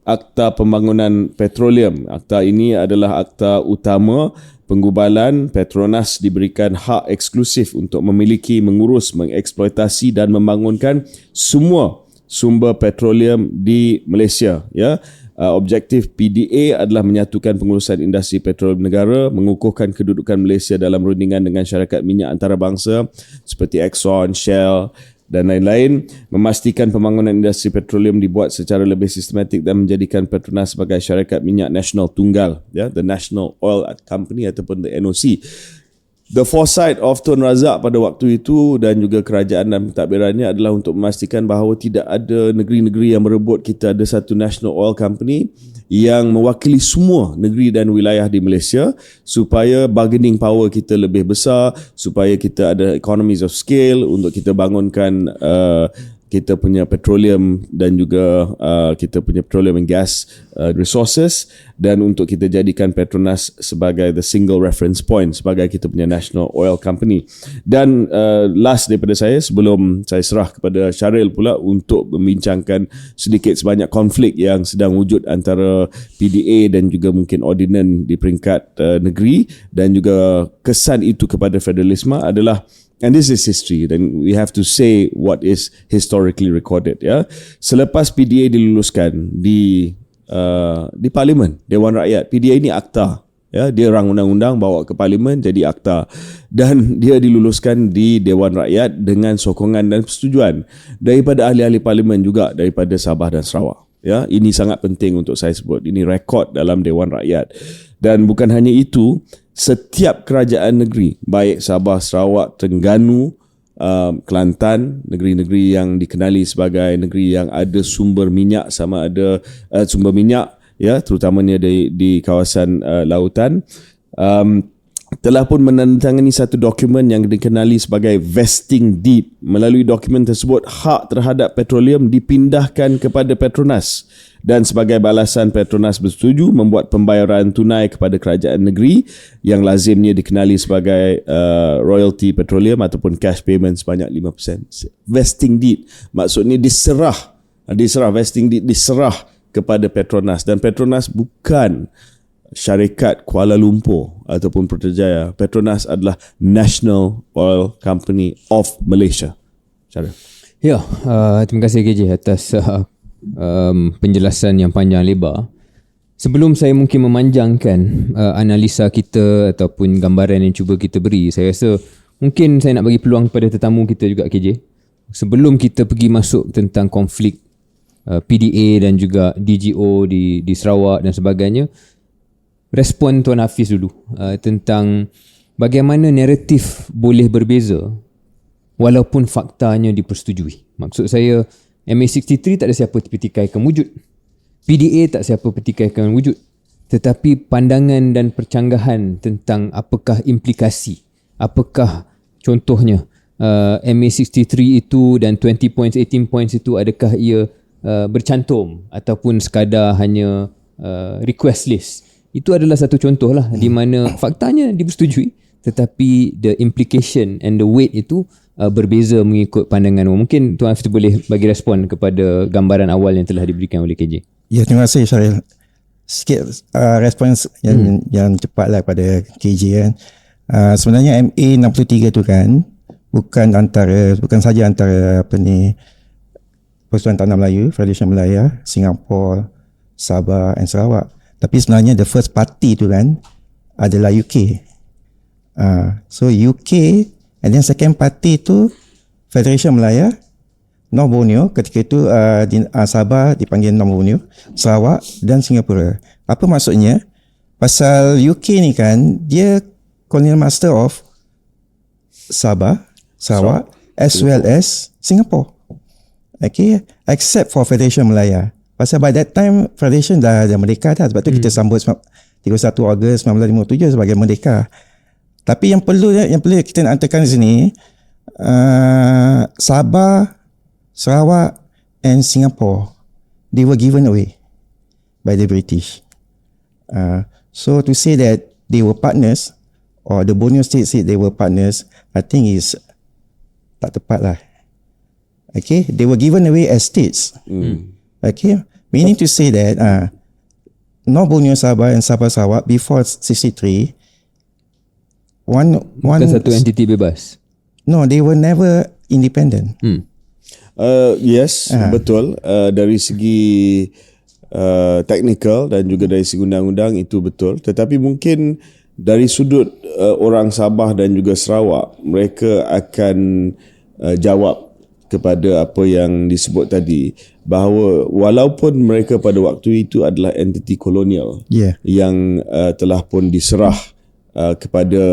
Akta Pembangunan Petroleum. Akta ini adalah akta utama penggubalan. Petronas diberikan hak eksklusif untuk memiliki, mengurus, mengeksploitasi dan membangunkan semua sumber petroleum di Malaysia, ya. Objektif PDA adalah menyatukan pengurusan industri petroleum negara, mengukuhkan kedudukan Malaysia dalam rundingan dengan syarikat minyak antarabangsa seperti Exxon, Shell dan lain-lain, memastikan pembangunan industri petroleum dibuat secara lebih sistematik dan menjadikan Petronas sebagai syarikat minyak nasional tunggal, ya, the National Oil Company ataupun the NOC. The foresight of Tun Razak pada waktu itu dan juga kerajaan dan pentadbirannya adalah untuk memastikan bahawa tidak ada negeri-negeri yang merebut kita ada satu National Oil Company yang mewakili semua negeri dan wilayah di Malaysia supaya bargaining power kita lebih besar, supaya kita ada economies of scale untuk kita bangunkan kita punya petroleum dan juga kita punya petroleum and gas resources, dan untuk kita jadikan Petronas sebagai the single reference point sebagai kita punya national oil company. Dan last daripada saya sebelum saya serah kepada Syaril pula untuk membincangkan sedikit sebanyak konflik yang sedang wujud antara PDA dan juga mungkin ordinan di peringkat negeri dan juga kesan itu kepada federalisme adalah, and this is history, then we have to say what is historically recorded, ya. Selepas PDA diluluskan di Parlimen, Dewan Rakyat, PDA ini akta, ya, dia rang undang-undang bawa ke Parlimen jadi akta, dan dia diluluskan di Dewan Rakyat dengan sokongan dan persetujuan daripada ahli-ahli Parlimen juga daripada Sabah dan Sarawak. Ya, ini sangat penting untuk saya sebut. Ini rekod dalam Dewan Rakyat. Dan bukan hanya itu, setiap kerajaan negeri, baik Sabah, Sarawak, Terengganu, Kelantan, negeri-negeri yang dikenali sebagai negeri yang ada sumber minyak, sama ada sumber minyak, ya, terutamanya di kawasan lautan, telah pun menandatangani satu dokumen yang dikenali sebagai vesting deed. Melalui dokumen tersebut, hak terhadap petroleum dipindahkan kepada Petronas, dan sebagai balasan Petronas bersetuju membuat pembayaran tunai kepada kerajaan negeri yang lazimnya dikenali sebagai royalty petroleum ataupun cash payment sebanyak 5%. Vesting deed maksudnya diserah, vesting deed diserah kepada Petronas, dan Petronas bukan syarikat Kuala Lumpur ataupun Putrajaya. Petronas adalah National Oil Company of Malaysia. Ya, terima kasih KJ atas penjelasan yang panjang lebar. Sebelum saya mungkin memanjangkan analisa kita ataupun gambaran yang cuba kita beri, saya rasa mungkin saya nak bagi peluang kepada tetamu kita juga KJ. Sebelum kita pergi masuk tentang konflik PDA dan juga DGO di Sarawak dan sebagainya, respon Tuan Hafiz dulu tentang bagaimana naratif boleh berbeza walaupun faktanya dipersetujui. Maksud saya, MA63 tak ada siapa petikaikan wujud, PDA tak siapa petikaikan wujud, tetapi pandangan dan percanggahan tentang apakah implikasi, apakah contohnya MA63 itu dan 20 points 18 points itu, adakah ia bercantum ataupun sekadar hanya request list. Itu adalah satu contoh lah di mana faktanya dipersetujui tetapi the implication and the weight itu berbeza mengikut pandangan. Mungkin Tuan Hafiz boleh bagi respon kepada gambaran awal yang telah diberikan oleh KJ. Ya, terima kasih Syaril. Sikit respons yang cepat lah pada KJ kan. Sebenarnya MA63 tu kan bukan saja antara Persatuan Tanah Melayu, Federation Malaya, Singapura, Sabah dan Sarawak. Tapi sebenarnya the first party tu kan adalah UK. So UK, and then second party tu Federation Malaya, North Borneo, ketika itu Sabah dipanggil North Borneo, Sarawak dan Singapura. Apa maksudnya? Pasal UK ni kan dia colonial master of Sabah, Sarawak as well as Singapore. Okay, except for Federation Malaya. Pasal by that time Federation dah merdeka dah, sebab tu kita sambut 31 Ogos 1957 sebagai merdeka. Tapi yang perlu kita nak tekan di sini, Sabah, Sarawak and Singapore, they were given away by the British. So to say that they were partners, or the Borneo state said they were partners, I think is tak tepat lah. Okay, they were given away as states. Okay, meaning to say that North Borneo, Sabah and Sabah Sarawak before 63, one satu entiti bebas. No, they were never independent. Yes, betul. Dari segi technical dan juga dari segi undang-undang itu betul. Tetapi mungkin dari sudut orang Sabah dan juga Sarawak, mereka akan jawab kepada apa yang disebut tadi, bahawa walaupun mereka pada waktu itu adalah entiti kolonial yang telah pun diserah kepada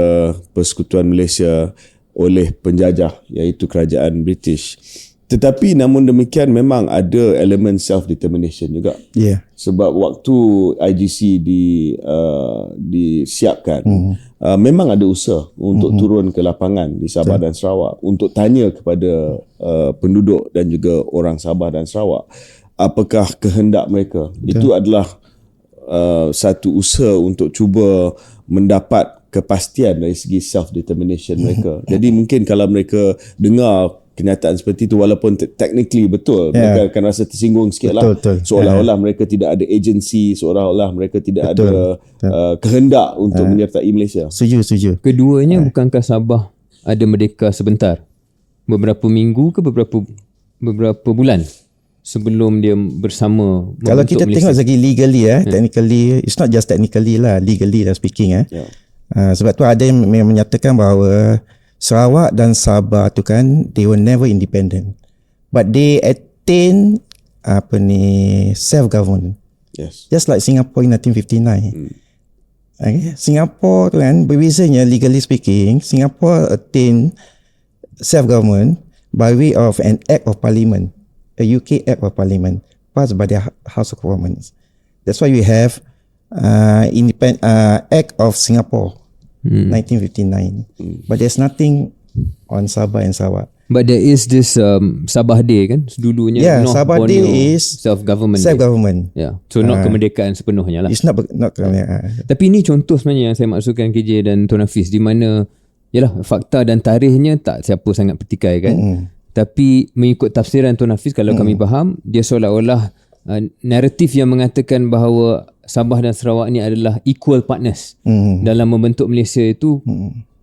Persekutuan Malaysia oleh penjajah, iaitu kerajaan British, tetapi namun demikian memang ada elemen self-determination juga. Sebab waktu IGC disiapkan, memang ada usaha untuk turun ke lapangan di Sabah dan Sarawak untuk tanya kepada penduduk dan juga orang Sabah dan Sarawak apakah kehendak mereka. Itu adalah satu usaha untuk cuba mendapat kepastian dari segi self-determination mereka. Jadi mungkin kalau mereka dengar kenyataan seperti itu, walaupun technically betul, mereka akan rasa tersinggung sikit lah. Seolah-olah mereka tidak ada agensi, seolah-olah mereka tidak ada kehendak untuk menyertai Malaysia. Setuju. Keduanya, bukankah Sabah ada merdeka sebentar? Beberapa minggu ke beberapa bulan sebelum dia bersama. Kalau kita tengok segi legally, technically, it's not just technically lah, legally speaking. Sebab tu ada yang menyatakan bahawa Sarawak dan Sabah tu kan, they were never independent, but they attain self-government. Just like Singapore in 1959. Okay? Singapore tu kan, berbezanya legally speaking, Singapore attain self-government by way of an Act of Parliament, a UK Act of Parliament passed by the House of Commons. That's why we have Act of Singapore 1959. But there's nothing on Sabah and Sarawak. But there is this Sabah Day kan, dulunya Sabah Day is self-government. So not kemerdekaan sepenuhnya lah. It's not kemerdekaan. Tapi ini contoh sebenarnya yang saya maksudkan KJ dan Tuan Hafiz, di mana yalah, fakta dan tarikhnya tak siapa sangat petikai kan. Tapi mengikut tafsiran Tuan Hafiz, kalau kami faham, dia seolah-olah naratif yang mengatakan bahawa Sabah dan Sarawak ni adalah equal partners dalam membentuk Malaysia itu,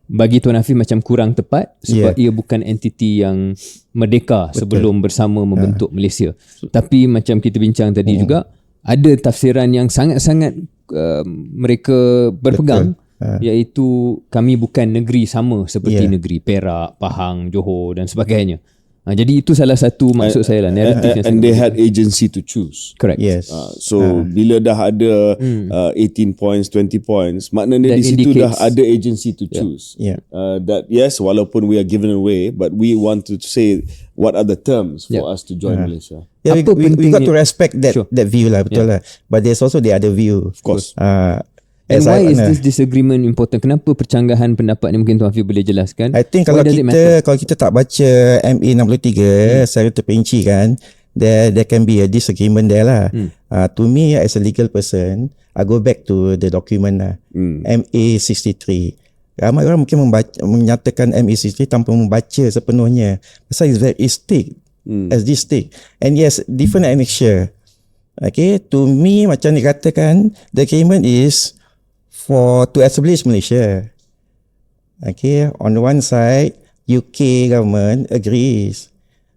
bagi Tuan Hafiz macam kurang tepat, sebab ia bukan entiti yang merdeka sebelum bersama membentuk Malaysia. Tapi macam kita bincang tadi juga, ada tafsiran yang sangat-sangat mereka berpegang, iaitu kami bukan negeri sama seperti negeri Perak, Pahang, Johor dan sebagainya. Jadi itu salah satu maksud saya lah, narrative and they had agency to choose. Correct. So bila dah ada 18 points, 20 points, maknanya di situ dah ada agency to choose. That yes, walaupun we are given away, but we want to say what are the terms for us to join Malaysia. We got to respect that view lah, betul lah. But there's also the other view. Of course. And why is this disagreement important? Kenapa percanggahan pendapat ni, mungkin Tuan Hafiz boleh jelaskan? I think kalau kita tak baca MA 63 secara terperinci kan, there can be a disagreement there lah. To me as a legal person, I go back to the document lah. MA 63. Ramai orang mungkin menyatakan MA 63 tanpa membaca sepenuhnya. Pasal it's thick. As this thick. And yes, different annexure. Okay, to me macam dikatakan, the agreement is to establish Malaysia. Okay, on the one side, UK government agrees.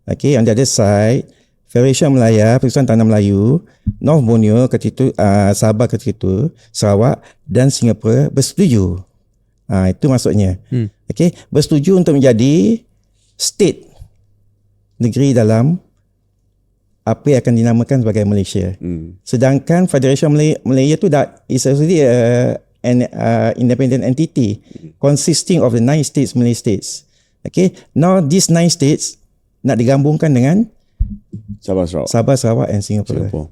Okay, on the other side, Federation Malaya, Persekutuan Tanah Melayu, North Borneo ketika itu, Sabah ketika itu, Sarawak dan Singapura bersetuju. Itu maksudnya. Okay, bersetuju untuk menjadi state, negeri dalam apa yang akan dinamakan sebagai Malaysia. Sedangkan Federation Malaya itu is already an independent entity consisting of the 9 states, Malay states. Okay, now these 9 states nak digabungkan dengan Sabah, Sarawak and Singapore.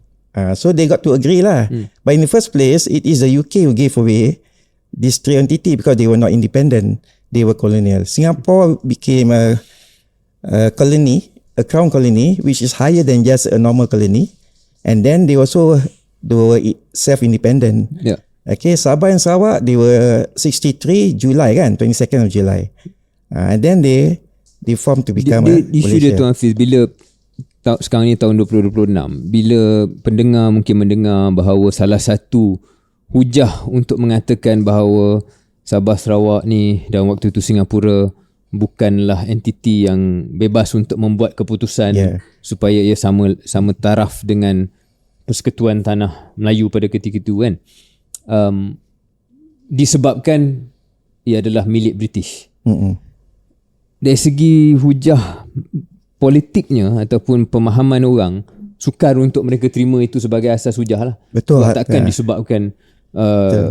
So they got to agree lah. But in the first place, it is the UK who gave away these 3 entities because they were not independent. They were colonial. Singapore became a colony, a crown colony, which is higher than just a normal colony. And then they were self-independent. Yeah. Okay, Sabah and Sarawak, they were 63 July kan, 22nd of July. And then they formed to become Malaysia. Isu dia Tuan Hafiz, bila sekarang ni tahun 2026, bila pendengar mungkin mendengar bahawa salah satu hujah untuk mengatakan bahawa Sabah Sarawak ni dan waktu itu Singapura bukanlah entiti yang bebas untuk membuat keputusan supaya ia sama taraf dengan Persekutuan Tanah Melayu pada ketika itu kan, disebabkan ia adalah milik British. Dari segi hujah politiknya ataupun pemahaman orang, sukar untuk mereka terima itu sebagai asas hujah lah. Betul. Takkan disebabkan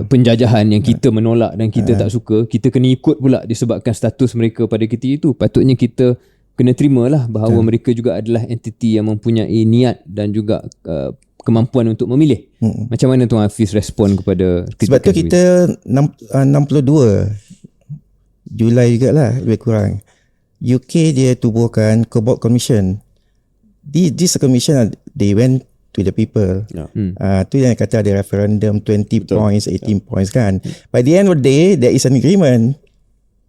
penjajahan yang kita menolak dan kita tak suka, kita kena ikut pula disebabkan status mereka pada ketika itu. Patutnya kita kena terimalah bahawa mereka juga adalah entiti yang mempunyai niat dan juga kemampuan untuk memilih. Macam mana Tuan Hafiz respon kepada kritikan? Sebab tu kita 62 Julai jugalah lebih kurang, UK dia tubuhkan Cobalt Commission. This commission, they went to the people. Tu yang kata ada referendum 20 points, 18 points kan. By the end of the day, there is an agreement.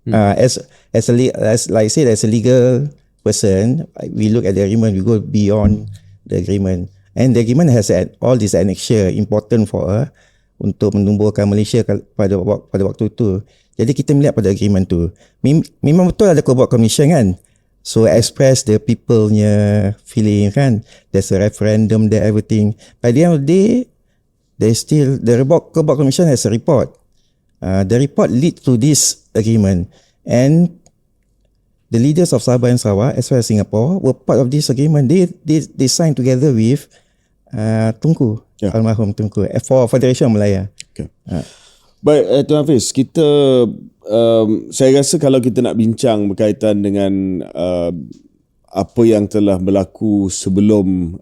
As like I said, as a legal person, we look at the agreement, we go beyond the agreement. And the agreement has all this annexure important for untuk menumbuhkan Malaysia pada waktu itu. Jadi kita melihat pada agreement tu, memang betul ada Cobalt Commission kan. So express the people-nya feeling kan. There's a referendum there, everything. By the end of the day, there's still the Cobalt Commission has a report. The report lead to this agreement, and the leaders of Sabah and Sarawak as well as Singapore were part of this agreement. They signed together with Tunku, almarhum Tunku, for Federation Malaya. Okay. Baik, Tuan Hafiz, kita saya rasa kalau kita nak bincang berkaitan dengan apa yang telah berlaku sebelum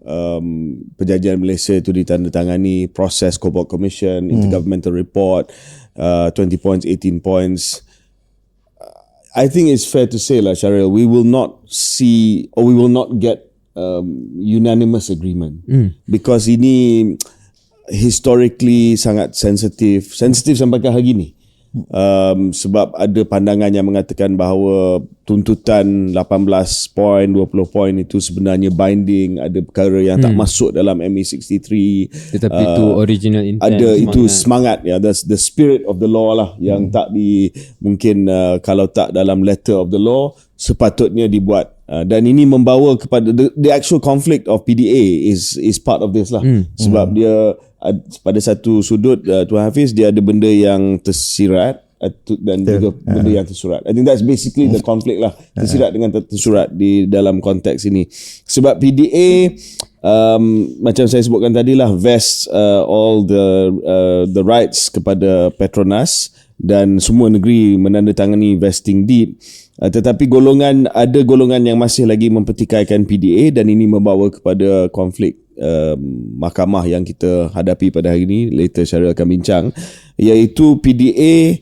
perjanjian Malaysia itu ditandatangani, proses Cobalt Commission, Intergovernmental Report, 20 points, 18 points, I think it's fair to say lah, Syaril, we will not see or we will not get unanimous agreement because ini historically sangat sensitif sampai ke hari ni. Sebab ada pandangan yang mengatakan bahawa tuntutan 18 poin, 20 poin itu sebenarnya binding, ada perkara yang tak masuk dalam MA63, tetapi itu original intent, ada itu semangat ya, the spirit of the law lah yang tak mungkin kalau tak dalam letter of the law sepatutnya dibuat. Dan ini membawa kepada the actual conflict of PDA is part of this lah. Sebab dia pada satu sudut Tuan Hafiz, dia ada benda yang tersirat dan juga benda yang tersurat. I think that's basically the conflict lah, tersirat dengan tersurat di dalam konteks ini. Sebab PDA macam saya sebutkan tadi lah, vest all the rights kepada Petronas dan semua negeri menandatangani vesting deed. Tetapi ada golongan yang masih lagi mempertikaikan PDA dan ini membawa kepada konflik mahkamah yang kita hadapi pada hari ini. Later Syaril akan bincang. iaitu PDA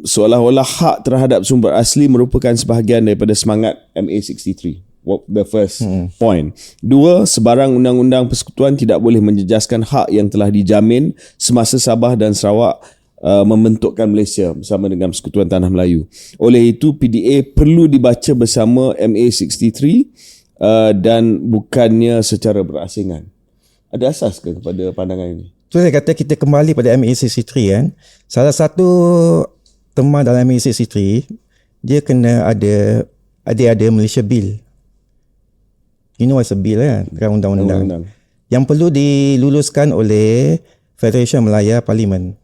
seolah-olah hak terhadap sumber asli merupakan sebahagian daripada semangat MA63. The first point. 2, sebarang undang-undang persekutuan tidak boleh menjejaskan hak yang telah dijamin semasa Sabah dan Sarawak membentukkan Malaysia bersama dengan Persekutuan Tanah Melayu. Oleh itu, PDA perlu dibaca bersama MA63 dan bukannya secara berasingan. Ada asas ke kepada pandangan ini? So saya kata kita kembali pada MA63 kan. Salah satu tema dalam MA63, dia kena ada Malaysia Bill. You know what's a bill kan? Undang-undang. Yang perlu diluluskan oleh Federation Malaya Parlimen.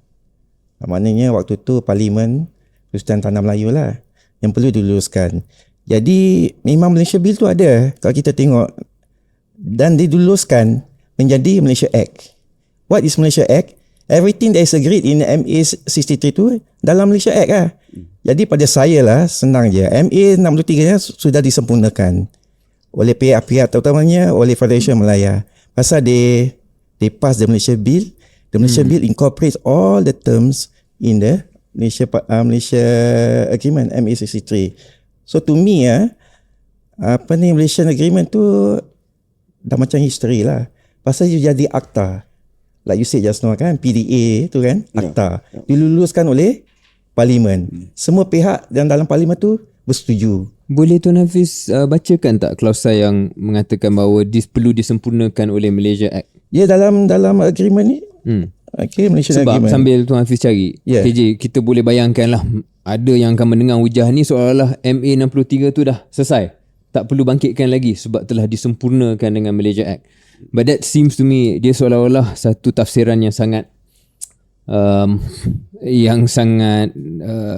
Maknanya waktu tu Parlimen Persekutuan Tanah Melayu lah yang perlu diluluskan. Jadi memang Malaysia Bill tu ada kalau kita tengok, dan diluluskan menjadi Malaysia Act. What is Malaysia Act? Everything that is agreed in MA63 tu dalam Malaysia Act lah. Jadi pada saya lah, senang je, MA63 sudah disempurnakan oleh pihak-pihak, terutamanya oleh Federation Malaya. Pasal they pass the Malaysia Bill. The Malaysia Bill incorporates all the terms in the Malaysia Agreement MA63. So to me Malaysian Agreement tu dah macam history lah. Pasal dia jadi akta. Like you said just now kan, PDA tu kan, akta. Diluluskan oleh Parlimen. Semua pihak yang dalam Parlimen tu bersetuju. Boleh Tuan Hafiz bacakan tak klausa yang mengatakan bahawa perlu disempurnakan oleh Malaysia Act? Ya, dalam agreement ni. Okay, Malaysian Sebab Agreement. sambil Tuan Hafiz cari, KJ, kita boleh bayangkan lah, ada yang akan mendengar hujah ni seolah-olah MA63 tu dah selesai, tak perlu bangkitkan lagi sebab telah disempurnakan dengan Malaysia Act. But that seems to me, dia seolah-olah satu tafsiran yang sangat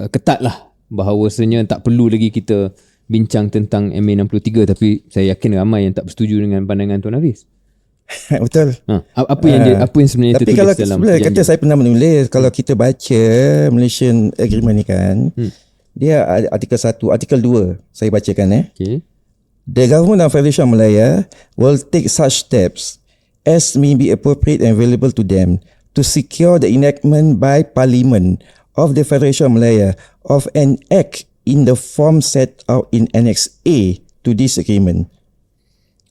ketat lah, bahawasanya tak perlu lagi kita bincang tentang MA63. Tapi saya yakin ramai yang tak bersetuju dengan pandangan Tuan Hafiz. Betul. Apa yang sebenarnya tapi tertulis kalau dalam sebenarnya kata saya pernah menulis, kalau kita baca Malaysian Agreement ni kan, dia artikel 1, artikel 2 saya bacakan Okay. The government of Federation Malaya will take such steps as may be appropriate and available to them to secure the enactment by Parliament of the Federation Malaya of an act in the form set out in Annex A to this agreement,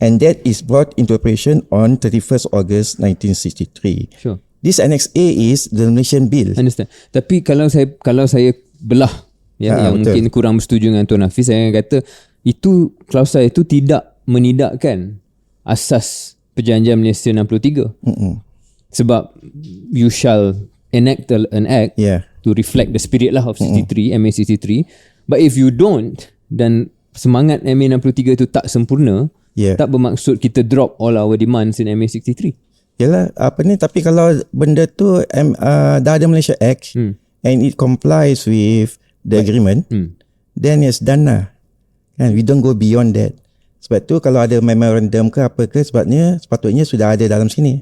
and that is brought into operation on 31st August 1963. Sure. This Annex A is the Malaysian Bill. Understand. Tapi kalau saya belah yang betul. mungkin kurang bersetuju dengan Tuan Hafiz, saya kata itu klausa itu tidak menidakkan asas Perjanjian Malaysia 63. Sebab you shall enact an act to reflect the spirit lah of 63, MA63. But if you don't, dan semangat MA63 itu tak sempurna, tak bermaksud kita drop all our demands in MA63. Yalah, tapi kalau benda tu dah ada Malaysia Act and it complies with the agreement, then it's done lah. Kan, we don't go beyond that. Sebab tu kalau ada memorandum ke apa ke, sepatutnya sudah ada dalam sini.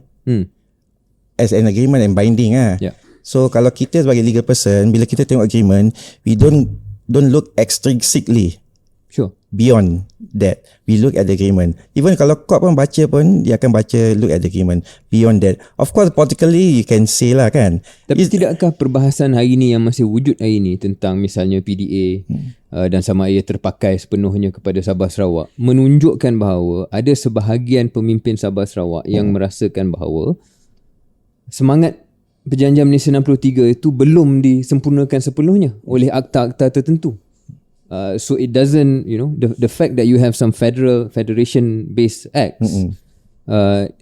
As an agreement and binding lah. So kalau kita sebagai legal person, bila kita tengok agreement, we don't look extrinsically beyond that. We look at the agreement. Even kalau court pun baca pun, dia akan baca, look at the agreement beyond that. Of course politically you can say lah kan. Tapi tidakkah perbahasan hari ni yang masih wujud hari ni tentang misalnya PDA dan sama ia terpakai sepenuhnya kepada Sabah Sarawak menunjukkan bahawa ada sebahagian pemimpin Sabah Sarawak yang merasakan bahawa semangat Perjanjian Malaysia 63 itu belum disempurnakan sepenuhnya oleh akta-akta tertentu. So it doesn't, the fact that you have some federation based acts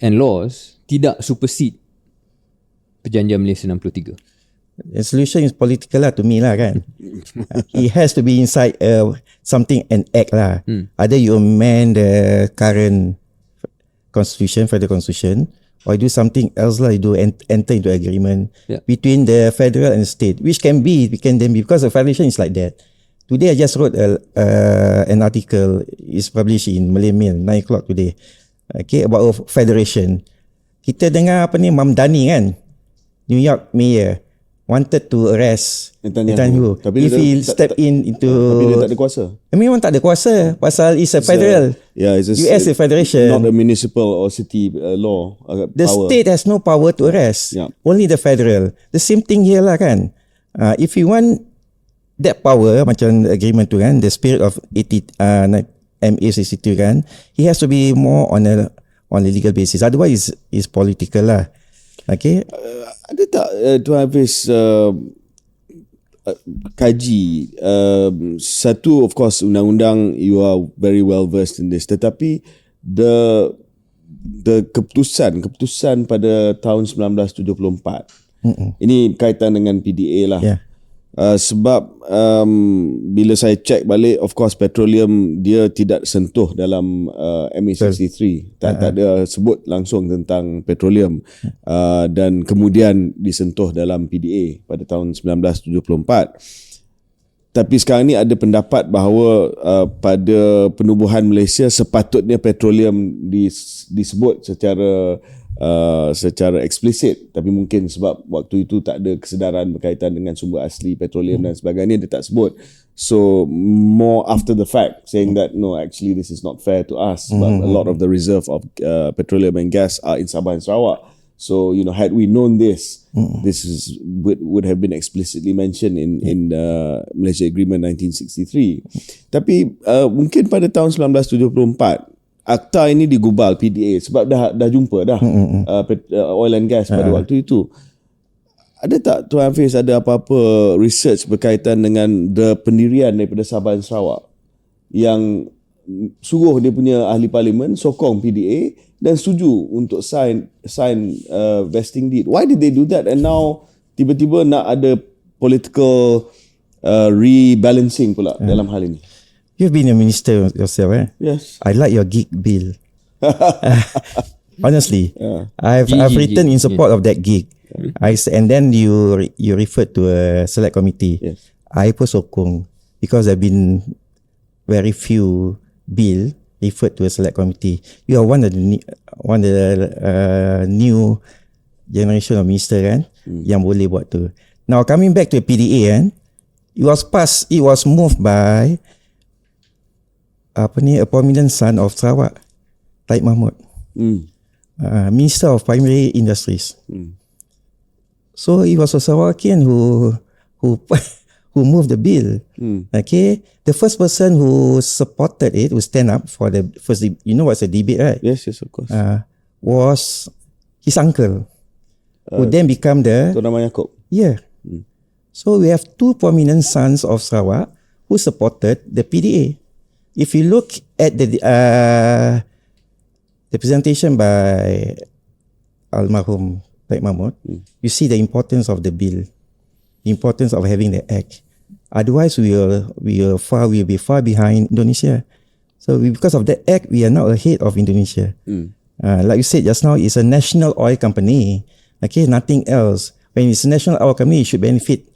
and laws tidak supersede Perjanjian Malaysia 63. The solution is political lah to me lah kan. It has to be inside something, an act lah. Either you amend the current constitution, federal constitution, or you do something else lah. You do enter into agreement between the federal and state, which can then be because the federation is like that. Today I just wrote an article, is published in Malay Mail 9 o'clock today. Okay, about federation. Kita dengar Mamdani kan, New York Mayor. wanted to arrest Netanyahu. Tapi if he step into, tapi dia tak ada kuasa. Memang tak ada kuasa pasal it's a federal. It's US is a federation. Not a municipal or city law. The power. state has no power to arrest. Yeah. Only the federal. The same thing here lah kan. If you want that power, macam agreement tu kan, the spirit of MA62 kan, he has to be more on a legal basis. Otherwise, it's political lah. Okay. Ada tak Tuan Hafiz kaji satu, of course undang-undang, you are very well versed in this, tetapi the keputusan pada tahun 1974 ini berkaitan dengan PDA lah. Sebab bila saya check balik, of course petroleum dia tidak sentuh dalam MA63, tak ada sebut langsung tentang petroleum, dan kemudian disentuh dalam PDA pada tahun 1974. Tapi sekarang ni ada pendapat bahawa pada penubuhan Malaysia sepatutnya petroleum disebut secara eksplisit, tapi mungkin sebab waktu itu tak ada kesedaran berkaitan dengan sumber asli petroleum dan sebagainya, dia tak sebut. So more after the fact, saying that no, actually this is not fair to us, but a lot of the reserve of petroleum and gas are in Sabah and Sarawak. So had we known this, this would have been explicitly mentioned in Malaysia Agreement 1963. Tapi mungkin pada tahun 1974 akta ini digubal PDA sebab dah jumpa oil and gas pada waktu itu. Ada tak Tuan Hafiz ada apa-apa research berkaitan dengan pendirian daripada Sabah dan Sarawak yang suruh dia punya ahli parlimen sokong PDA dan setuju untuk sign vesting deed? Why did they do that? And now tiba-tiba nak ada political rebalancing pula dalam hal ini. You've been a minister yourself, eh? Yes. I like your gig bill. Honestly, I've written in support of that gig. And then you referred to a select committee. Yes. I pun sokong because there have been very few bill referred to a select committee. You are one of the new generation of minister kan, yang boleh buat tu. Now coming back to PDA kan, it was moved by a prominent son of Sarawak, Taib Mahmud, Minister of Primary Industries. So it was a Sarawakian who moved the bill. Okay, the first person who supported it, who stand up for the first, what's a debate, right? Yes, of course. Was his uncle, who then become the Tuan Rahman Yaakob. Yeah. So we have two prominent sons of Sarawak who supported the PDA. If you look at the presentation by Almarhum Taib Mahmud, you see the importance of the bill, the importance of having the act. Otherwise, we will be far behind Indonesia. So because of the act, we are now ahead of Indonesia. Like you said just now, it's a national oil company. Okay, nothing else. When it's a national oil company, it should benefit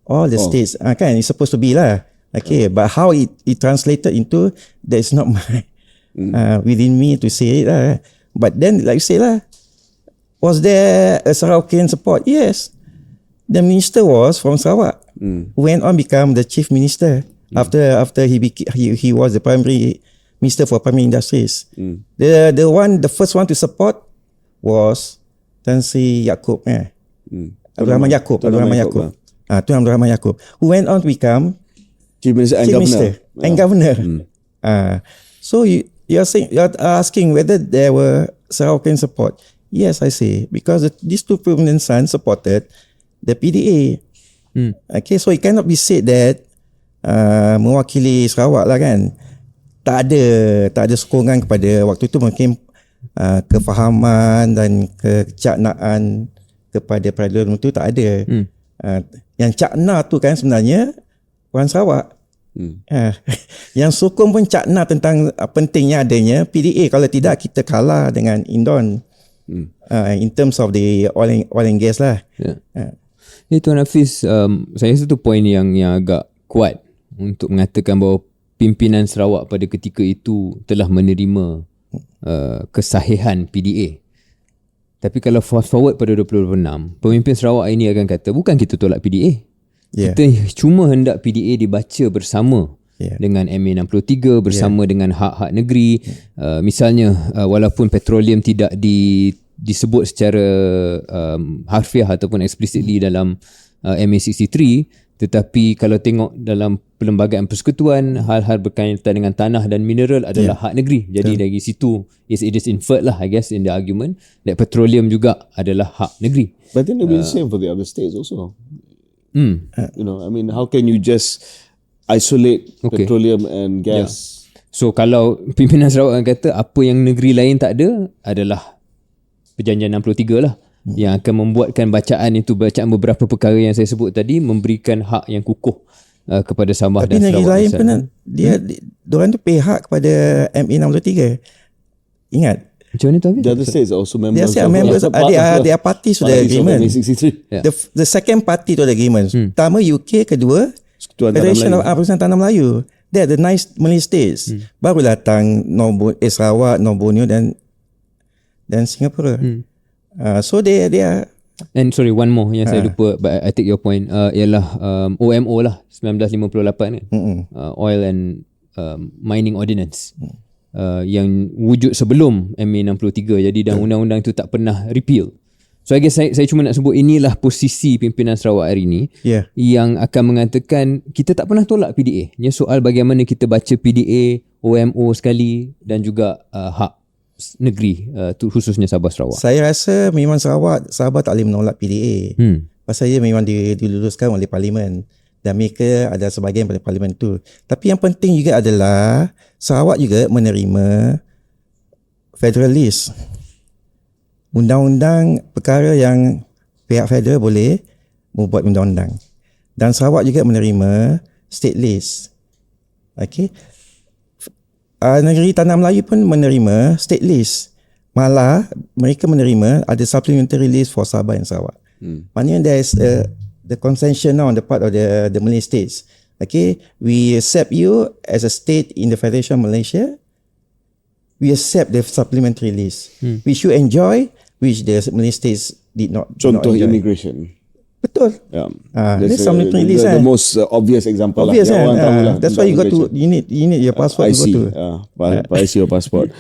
all the states. Kan, it's supposed to be lah. Okay, but how it translated into, that is not my within me to say it lah. But then, like you say lah, was there a Sarawakian support? Yes, the minister was from Sarawak, who went on become the chief minister after he was the primary minister for primary industries. The first one to support was Tan Sri Yaakob, Abdul Rahman Yaakob, Tuan Abdul Rahman Yaakob, who went on to become Chief Minister and Governor. So you're asking whether there were Sarawakian support. Yes, I say, because these two prominent sons supported the PDA. Okay, so it cannot be said that mewakili Sarawak lah kan. Tak ada sokongan kepada waktu itu, mungkin kefahaman dan kecaknaan kepada peradilan itu tak ada. Yang cakna tu kan sebenarnya orang Sarawak. Yang sokong pun cakna tentang pentingnya adanya PDA. Kalau tidak, kita kalah dengan Indon in terms of the oil and gas lah. Tuan Hafiz, saya rasa tu poin yang agak kuat untuk mengatakan bahawa pimpinan Sarawak pada ketika itu telah menerima kesahihan PDA. Tapi kalau fast forward pada 2026, pemimpin Sarawak ini akan kata bukan kita tolak PDA. Kita cuma hendak PDA dibaca bersama dengan MA 63 bersama dengan hak-hak negeri. Misalnya walaupun petroleum tidak disebut secara harfiah ataupun explicitly dalam MA 63, tetapi kalau tengok dalam Perlembagaan Persekutuan, hal-hal berkaitan dengan tanah dan mineral adalah hak negeri. Jadi dari situ it is inferred lah, I guess, in the argument that petroleum juga adalah hak negeri. But then it will be the same for the other states also. You know, I mean, how can you just isolate petroleum and gas? So kalau pimpinan Sarawak kata apa yang negeri lain tak ada adalah Perjanjian 63 lah, yang akan membuatkan bacaan beberapa perkara yang saya sebut tadi memberikan hak yang kukuh kepada Sabah dan Sarawak. Tapi negeri lain pun diorang tu pay hak kepada MA 63. Ingat? Macam mana tu? The other states are also members. They are members. They are parties to the agreement. The second party to the agreement. Pertama UK, kedua Federation of Pertusan Tanah Melayu. They are the nice Malay states. Baru datang Sarawak, Borneo dan Singapura. So they are. And sorry, one more yang saya lupa, but I take your point, ialah OMO lah 1958 kan, Oil and Mining Ordinance, yang wujud sebelum MA 63. Jadi dan undang-undang itu tak pernah repeal. So I guess saya cuma nak sebut inilah posisi pimpinan Sarawak hari ini yang akan mengatakan kita tak pernah tolak PDA. Ini soal bagaimana kita baca PDA, OMO sekali dan juga hak negeri, khususnya Sabah Sarawak. Saya rasa memang Sabah tak boleh menolak PDA. Pasal dia memang diluluskan oleh Parlimen dan mereka ada sebahagian pada Parlimen tu. Tapi yang penting juga adalah Sarawak juga menerima federalist. Undang-undang perkara yang pihak federal boleh membuat undang-undang. Dan Sarawak juga menerima state list. Okay. Negeri Tanah Melayu pun menerima state list. Malah mereka menerima ada supplementary list for Sabah dan Sarawak. Maknanya there is the consensus now on the part of the Malay states. Okay, we accept you as a state in the Federation of Malaysia. We accept the supplementary list, which you enjoy, which the Malay states did not. Contoh not enjoy. Immigration. Betul. There's supplementary list. The most obvious example obvious lah. Kan? That's why you got to you need your passport. IC, IC or passport.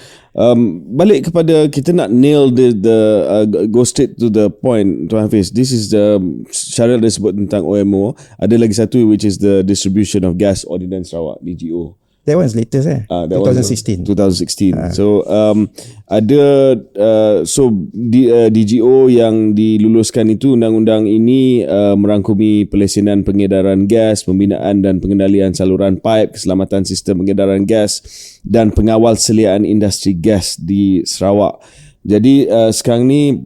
Balik kepada kita nak nail the go straight to the point, Tuan Hafiz. This is the Syaril dia sebut tentang OMO. Ada lagi satu which is the Distribution of Gas Ordinance Sarawak, DGO. That one's latest 2016. 2016. So ada DGO yang diluluskan itu, undang-undang ini merangkumi pelesenan pengedaran gas, pembinaan dan pengendalian saluran paip, keselamatan sistem pengedaran gas dan pengawal seliaan industri gas di Sarawak. Jadi sekarang ni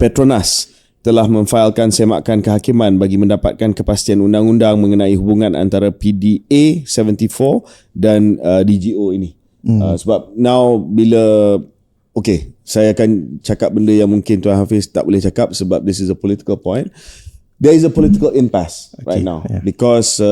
Petronas telah memfailkan semakan kehakiman bagi mendapatkan kepastian undang-undang mengenai hubungan antara PDA 74 dan DGO ini. Sebab now bila saya akan cakap benda yang mungkin Tuan Hafiz tak boleh cakap sebab this is a political point. There is a political impasse right now because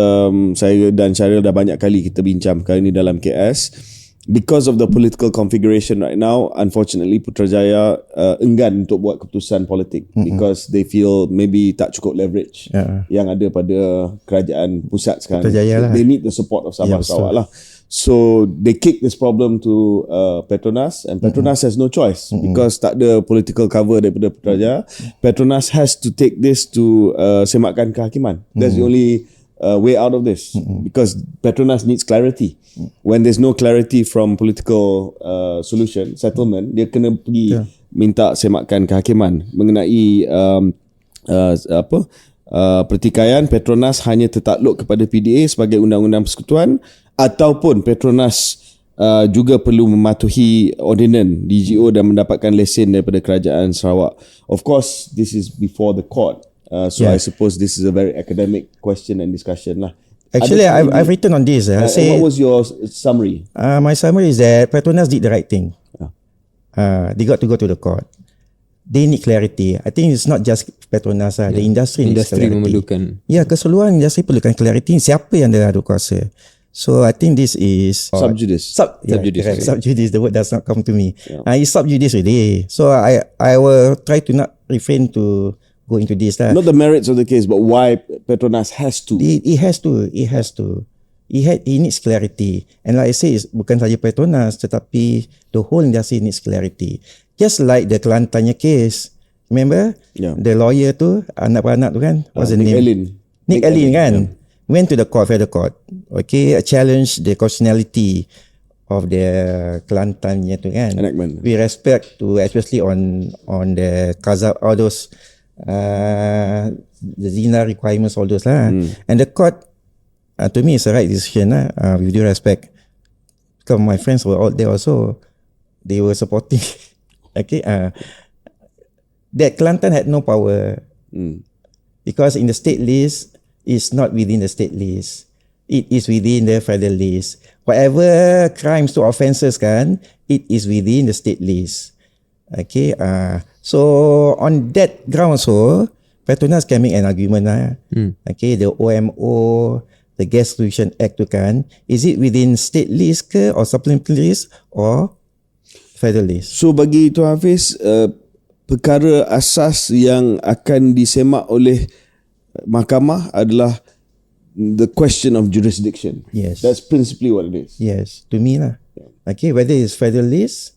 saya dan Syaril dah banyak kali kita bincang perkara ini dalam KS. Because of the political configuration right now, unfortunately Putrajaya enggan untuk buat keputusan politik because they feel maybe tak cukup leverage yang ada pada kerajaan pusat sekarang. They need the support of Sabah Sarawak lah. So they kick this problem to Petronas, and Petronas has no choice because tak ada political cover daripada Putrajaya. Petronas has to take this to semakan kehakiman. That's the only way out of this because Petronas needs clarity. When there's no clarity from political solution, settlement, dia kena pergi minta semakan kehakiman mengenai pertikaian. Petronas hanya tertakluk kepada PDA sebagai undang-undang persekutuan ataupun Petronas juga perlu mematuhi ordinan DGO dan mendapatkan lesen daripada kerajaan Sarawak. Of course, this is before the court. I suppose this is a very academic question and discussion lah. Actually, I've written on this. What was your summary? My summary is that Petronas did the right thing. They got to go to the court. They need clarity. I think it's not just Petronas. The industry needs clarity. Memerlukan. Keseluruhan industri perlukan clarity. Siapa yang ada kuasa? So I think this is Sub judice. Sub-judice. correct. Sub-judice, the word does not come to me. It's sub-judice really. So I will try to not refrain to go into this lah. Not the merits of the case, but why Petronas has to. He has to. He needs clarity. And like I say, it's bukan saja Petronas, tetapi the whole industry needs clarity. Just like the Kelantannya case. Remember? Yeah. The lawyer tu, anak-anak tu kan? What's the Nick name? Allen. Nick Allen kan? Went to the court, federal court. Okay, challenge the constitutionality of the Kelantannya tu kan? Enactment. We respect to, especially on the Kazab, all those the Zina requirements, all those lah. And the court, to me, it's the right decision lah. With due respect, because my friends were out there also, they were supporting. Okay, that Kelantan had no power because in the state list is not within the state list. It is within the federal list. Whatever crimes to offences kan, it is within the state list. Okay, so on that ground also, Petronas can make an argument lah. Okay, the OMO, the Gas Solution Act tu kan, is it within state list ke or supplementary list or federal list? So bagi Tuan Hafiz, perkara asas yang akan disemak oleh mahkamah adalah the question of jurisdiction. Yes. That's principally what it is. Yes, to me lah. Okay, whether it's federal list,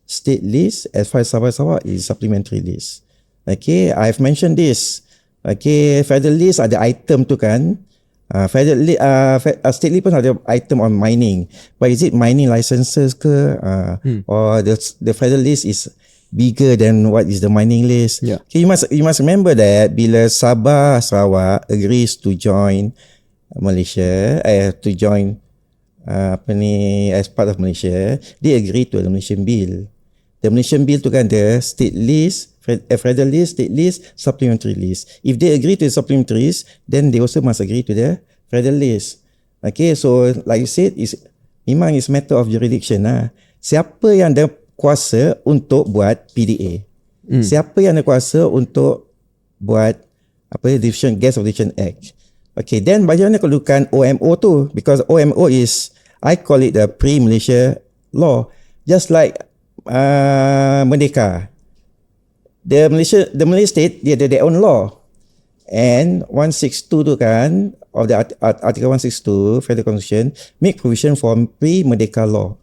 state list, as far as Sabah Sarawak is supplementary list. Okay, I've mentioned this. Okay, federal list ada item tu kan. Federal list, state list pun ada item on mining. But is it mining licenses ke? Or the federal list is bigger than what is the mining list? Yeah. Okay, you must remember that bila Sabah Sarawak agrees to join Malaysia, to join as part of Malaysia, they agree to the Malaysian Bill. The Malaysian Bill tu kan the state list, federal list, state list, supplementary list. If they agree to the supplementary list, then they also must agree to the federal list. Okay, so like you said, memang is matter of jurisdiction lah. Siapa yang ada kuasa untuk buat PDA? Siapa yang ada kuasa untuk buat Gas of Division Act? Okay, then bagaimana kedudukan OMO tu? Because OMO is, I call it the pre-Malaysia law. Just like Merdeka. The Malaysia state, dia ada their own law. And 162 tu kan, of the Article 162, Federal Constitution, make provision for pre-Merdeka law.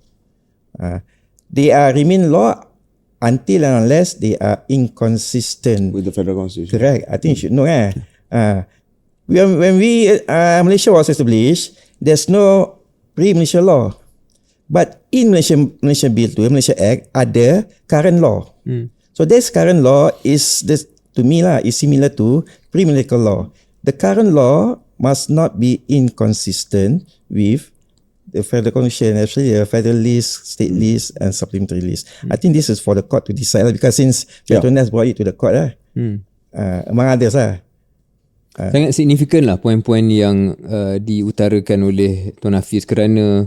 They are remain law until and unless they are inconsistent With the federal constitution. Correct. I think you should know. When Malaysia was established, there's no pre-Malaysia law. But in Malaysia Bill tu, Malaysia Act, ada current law. So this current law is, to me lah, is similar to pre-Malaysia law. The current law must not be inconsistent with the federal constitution, actually the federal list, state list and supplementary list. I think this is for the court to decide because since Petronas brought it to the court lah. Among others lah. Sangat signifikan lah poin-poin yang diutarakan oleh Tuan Hafiz kerana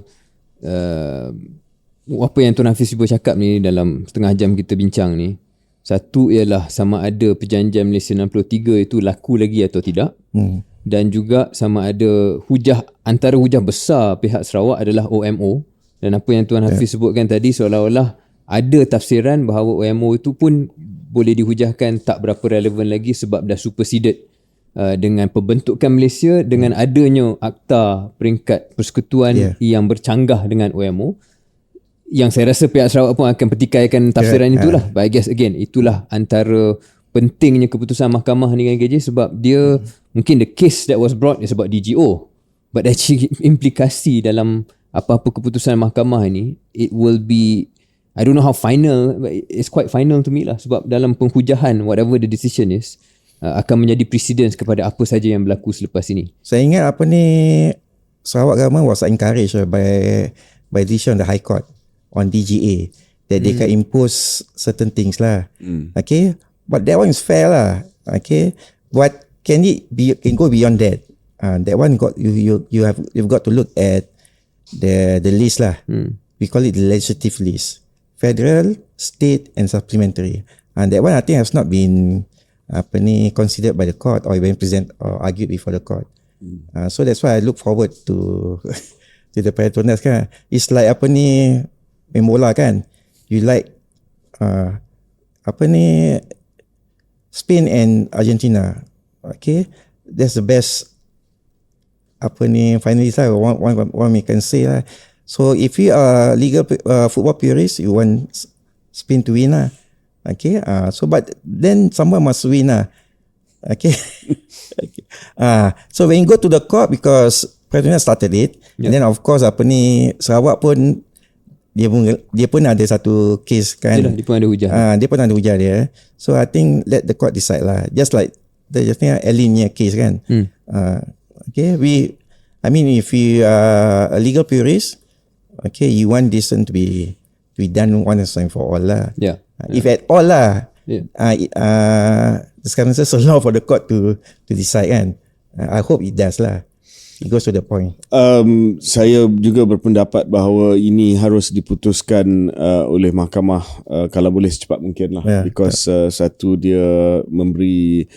apa yang Tuan Hafiz cuba cakap ni dalam setengah jam kita bincang ni. Satu ialah sama ada perjanjian Malaysia 63 itu laku lagi atau tidak. Dan juga sama ada antara hujah besar pihak Sarawak adalah OMO. Dan apa yang Tuan Hafiz sebutkan tadi seolah-olah ada tafsiran bahawa OMO itu pun boleh dihujahkan tak berapa relevan lagi sebab dah superseded dengan pembentukan Malaysia dengan adanya Akta Peringkat Persekutuan yang bercanggah dengan OMO, yang saya rasa pihak Sarawak pun akan pertikaikan tafsiran itulah. But I guess again, itulah antara pentingnya keputusan mahkamah ni kan KJ, sebab dia mungkin the case that was brought is about DGO, but actually implikasi dalam apa-apa keputusan mahkamah ni, it will be, I don't know how final, but it's quite final to me lah, sebab dalam penghujahan whatever the decision is, akan menjadi precedence kepada apa saja yang berlaku selepas ini. Saya ingat Sarawak government was encouraged by decision of the High Court on DGA that they can impose certain things lah. Okay, but that one is fair lah. Okay, but can go beyond that? That one you've got to look at the list lah. We call it the legislative list, federal, state and supplementary. And that one I think has not been considered by the court or even present or argued before the court. So that's why I look forward to the Petronas kan. It's like apa ni, main bola kan. You like apa ni, Spain and Argentina. Okay, that's the best apa ni finalist lah. One we can say lah. So if you are legal football purist, you want Spain to win lah. Okay, so but then someone must win lah. Okay. So when you go to the court, because Petronas started it, and then of course apa ni, Sarawak pun dia pun ada satu case kan. Yelah, dia pun ada hujah. Dia pun ada hujah dia. So I think let the court decide lah. Just like the Elin case kan. Okay, I mean if you are a legal purist, okay, you want this to be done once and for all lah. Yeah. If at all lah. The circumstances allow for the court to decide kan. I hope it does lah. It goes to the point. Saya juga berpendapat bahawa ini harus diputuskan oleh mahkamah kalau boleh secepat mungkin lah. Because satu, dia memberi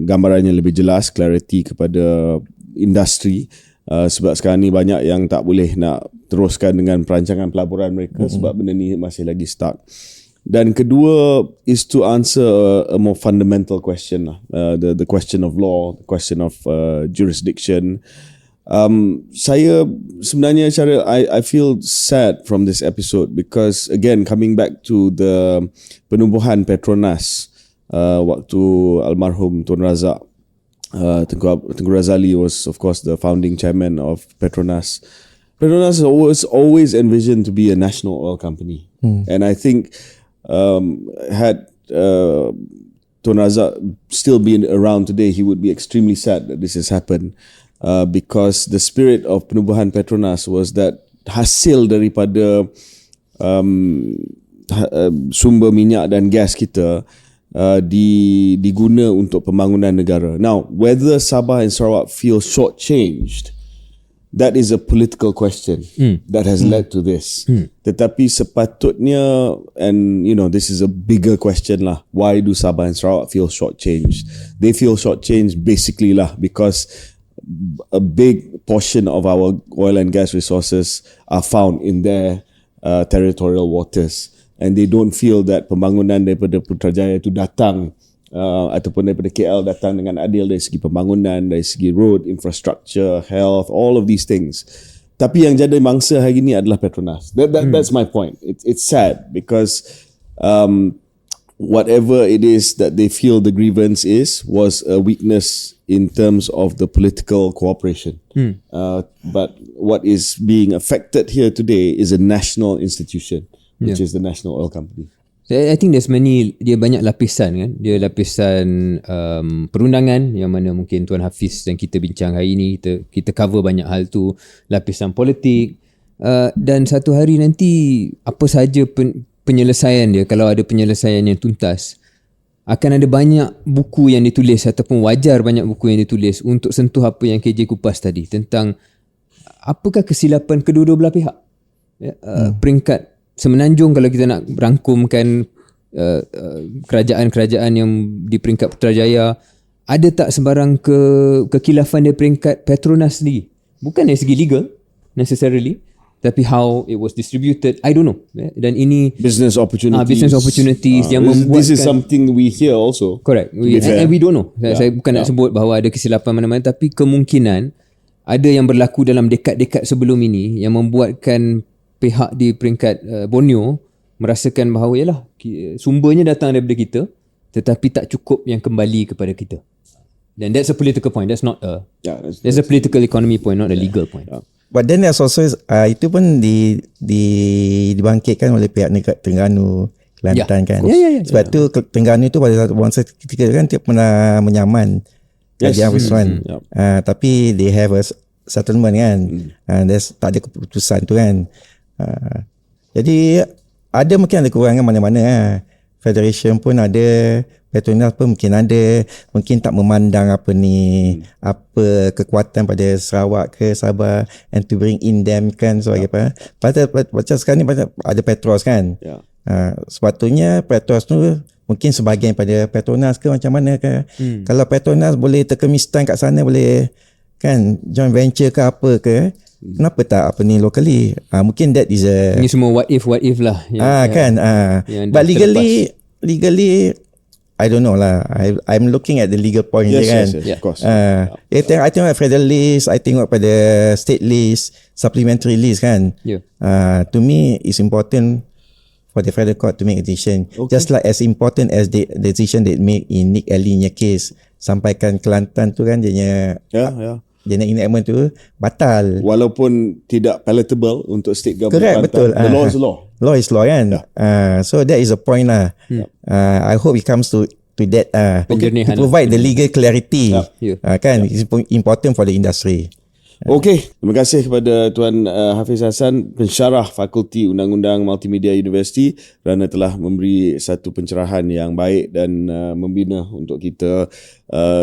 gambarannya lebih jelas, clarity kepada industri. Sebab sekarang ni banyak yang tak boleh nak teruskan dengan perancangan pelaburan mereka sebab benda ni masih lagi stuck. Dan kedua is to answer a more fundamental question lah, the question of law, the question of jurisdiction. Saya sebenarnya I feel sad from this episode because again coming back to the penubuhan Petronas waktu almarhum Tun Razak, Tengku Razali was of course the founding chairman of Petronas. Petronas was always envisioned to be a national oil company, and I think had Tun Razak still been around today, he would be extremely sad that this has happened, because the spirit of penubuhan Petronas was that hasil daripada sumber minyak dan gas kita diguna untuk pembangunan negara. Now, whether Sabah and Sarawak feel shortchanged, that is a political question that has led to this. Tetapi sepatutnya, and you know, this is a bigger question lah. Why do Sabah and Sarawak feel shortchanged? They feel shortchanged basically lah because a big portion of our oil and gas resources are found in their territorial waters, and they don't feel that pembangunan daripada Putrajaya itu datang ataupun daripada KL datang dengan adil dari segi pembangunan, dari segi road, infrastructure, health, all of these things. Tapi yang jadi mangsa hari ini adalah Petronas. That's my point. It's sad because whatever it is that they feel the grievance is was a weakness in terms of the political cooperation. But what is being affected here today is a national institution, which is the National Oil Company. I think there's many, dia banyak lapisan kan. Dia lapisan perundangan yang mana mungkin Tuan Hafiz dan kita bincang hari ini, kita cover banyak hal tu, lapisan politik, dan satu hari nanti apa sahaja penyelesaian dia, kalau ada penyelesaian yang tuntas, akan ada banyak buku yang ditulis ataupun wajar banyak buku yang ditulis untuk sentuh apa yang KJ kupas tadi tentang apakah kesilapan kedua-dua belah pihak. Peringkat semenanjung, kalau kita nak berangkumkan kerajaan-kerajaan yang di peringkat Putrajaya, ada tak sebarang kekilafan dari peringkat Petronas sendiri? Bukan dari segi legal necessarily, tapi how it was distributed, I don't know. Dan ini business opportunities yang membuatkan, this is something we hear also. Correct. And we don't know. Saya bukan nak sebut bahawa ada kesilapan mana-mana, tapi kemungkinan ada yang berlaku dalam dekad-dekad sebelum ini yang membuatkan pihak di peringkat Borneo merasakan bahawa yalah, sumbernya datang daripada kita tetapi tak cukup yang kembali kepada kita. And that's a political point. That's not a that's a political economy point, not a legal point. But then there's also itu pun dibangkitkan oleh pihak negara Terengganu, Kelantan kan. Sebab tu Terengganu tu pada masa ketika kan dia pernah menyaman Kerajaan Wisman. Tapi they have a settlement kan. Tak ada keputusan tu kan. Jadi ada mungkin ada kekurangan mana-mana. Federation pun ada, Petronas pun mungkin ada, mungkin tak memandang apa kekuatan pada Sarawak ke Sabah, and to bring in them kan sebagai apa. Macam sekarang ni ada Petros kan. Sepatutnya Petros tu mungkin sebahagian pada Petronas ke macam mana ke. Kalau Petronas boleh terkemistan kat sana, boleh kan joint venture ke apa ke, Kenapa tak apa ni locally? Mungkin that is a Ini semua what if lah. kan. yang But terlepas. legally I don't know lah. I'm looking at the legal point Yes, je kan. yes, of course. I tengok federal list, I tengok pada state list, supplementary list kan. Yeah. To me, it's important for the federal court to make a decision. Just like as important as the decision they make in Nick Alley punya case, sampaikan Kelantan tu kan dia punya enactment tu batal. Walaupun tidak palatable untuk state government. Correct, betul. The law is law. Law is law kan. So that is a point lah. I hope it comes to that Penjernihan to provide the legal clarity. Kan, it's important for the industry. Okey, terima kasih kepada Tuan Hafiz Hassan, pensyarah Fakulti Undang-Undang Multimedia University, kerana telah memberi satu pencerahan yang baik dan membina untuk kita,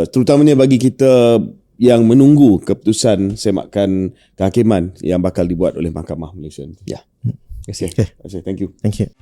terutamanya bagi kita yang menunggu keputusan semakan kehakiman yang bakal dibuat oleh Mahkamah Malaysia. Ya. Terima kasih. Okay. Thank you. Thank you.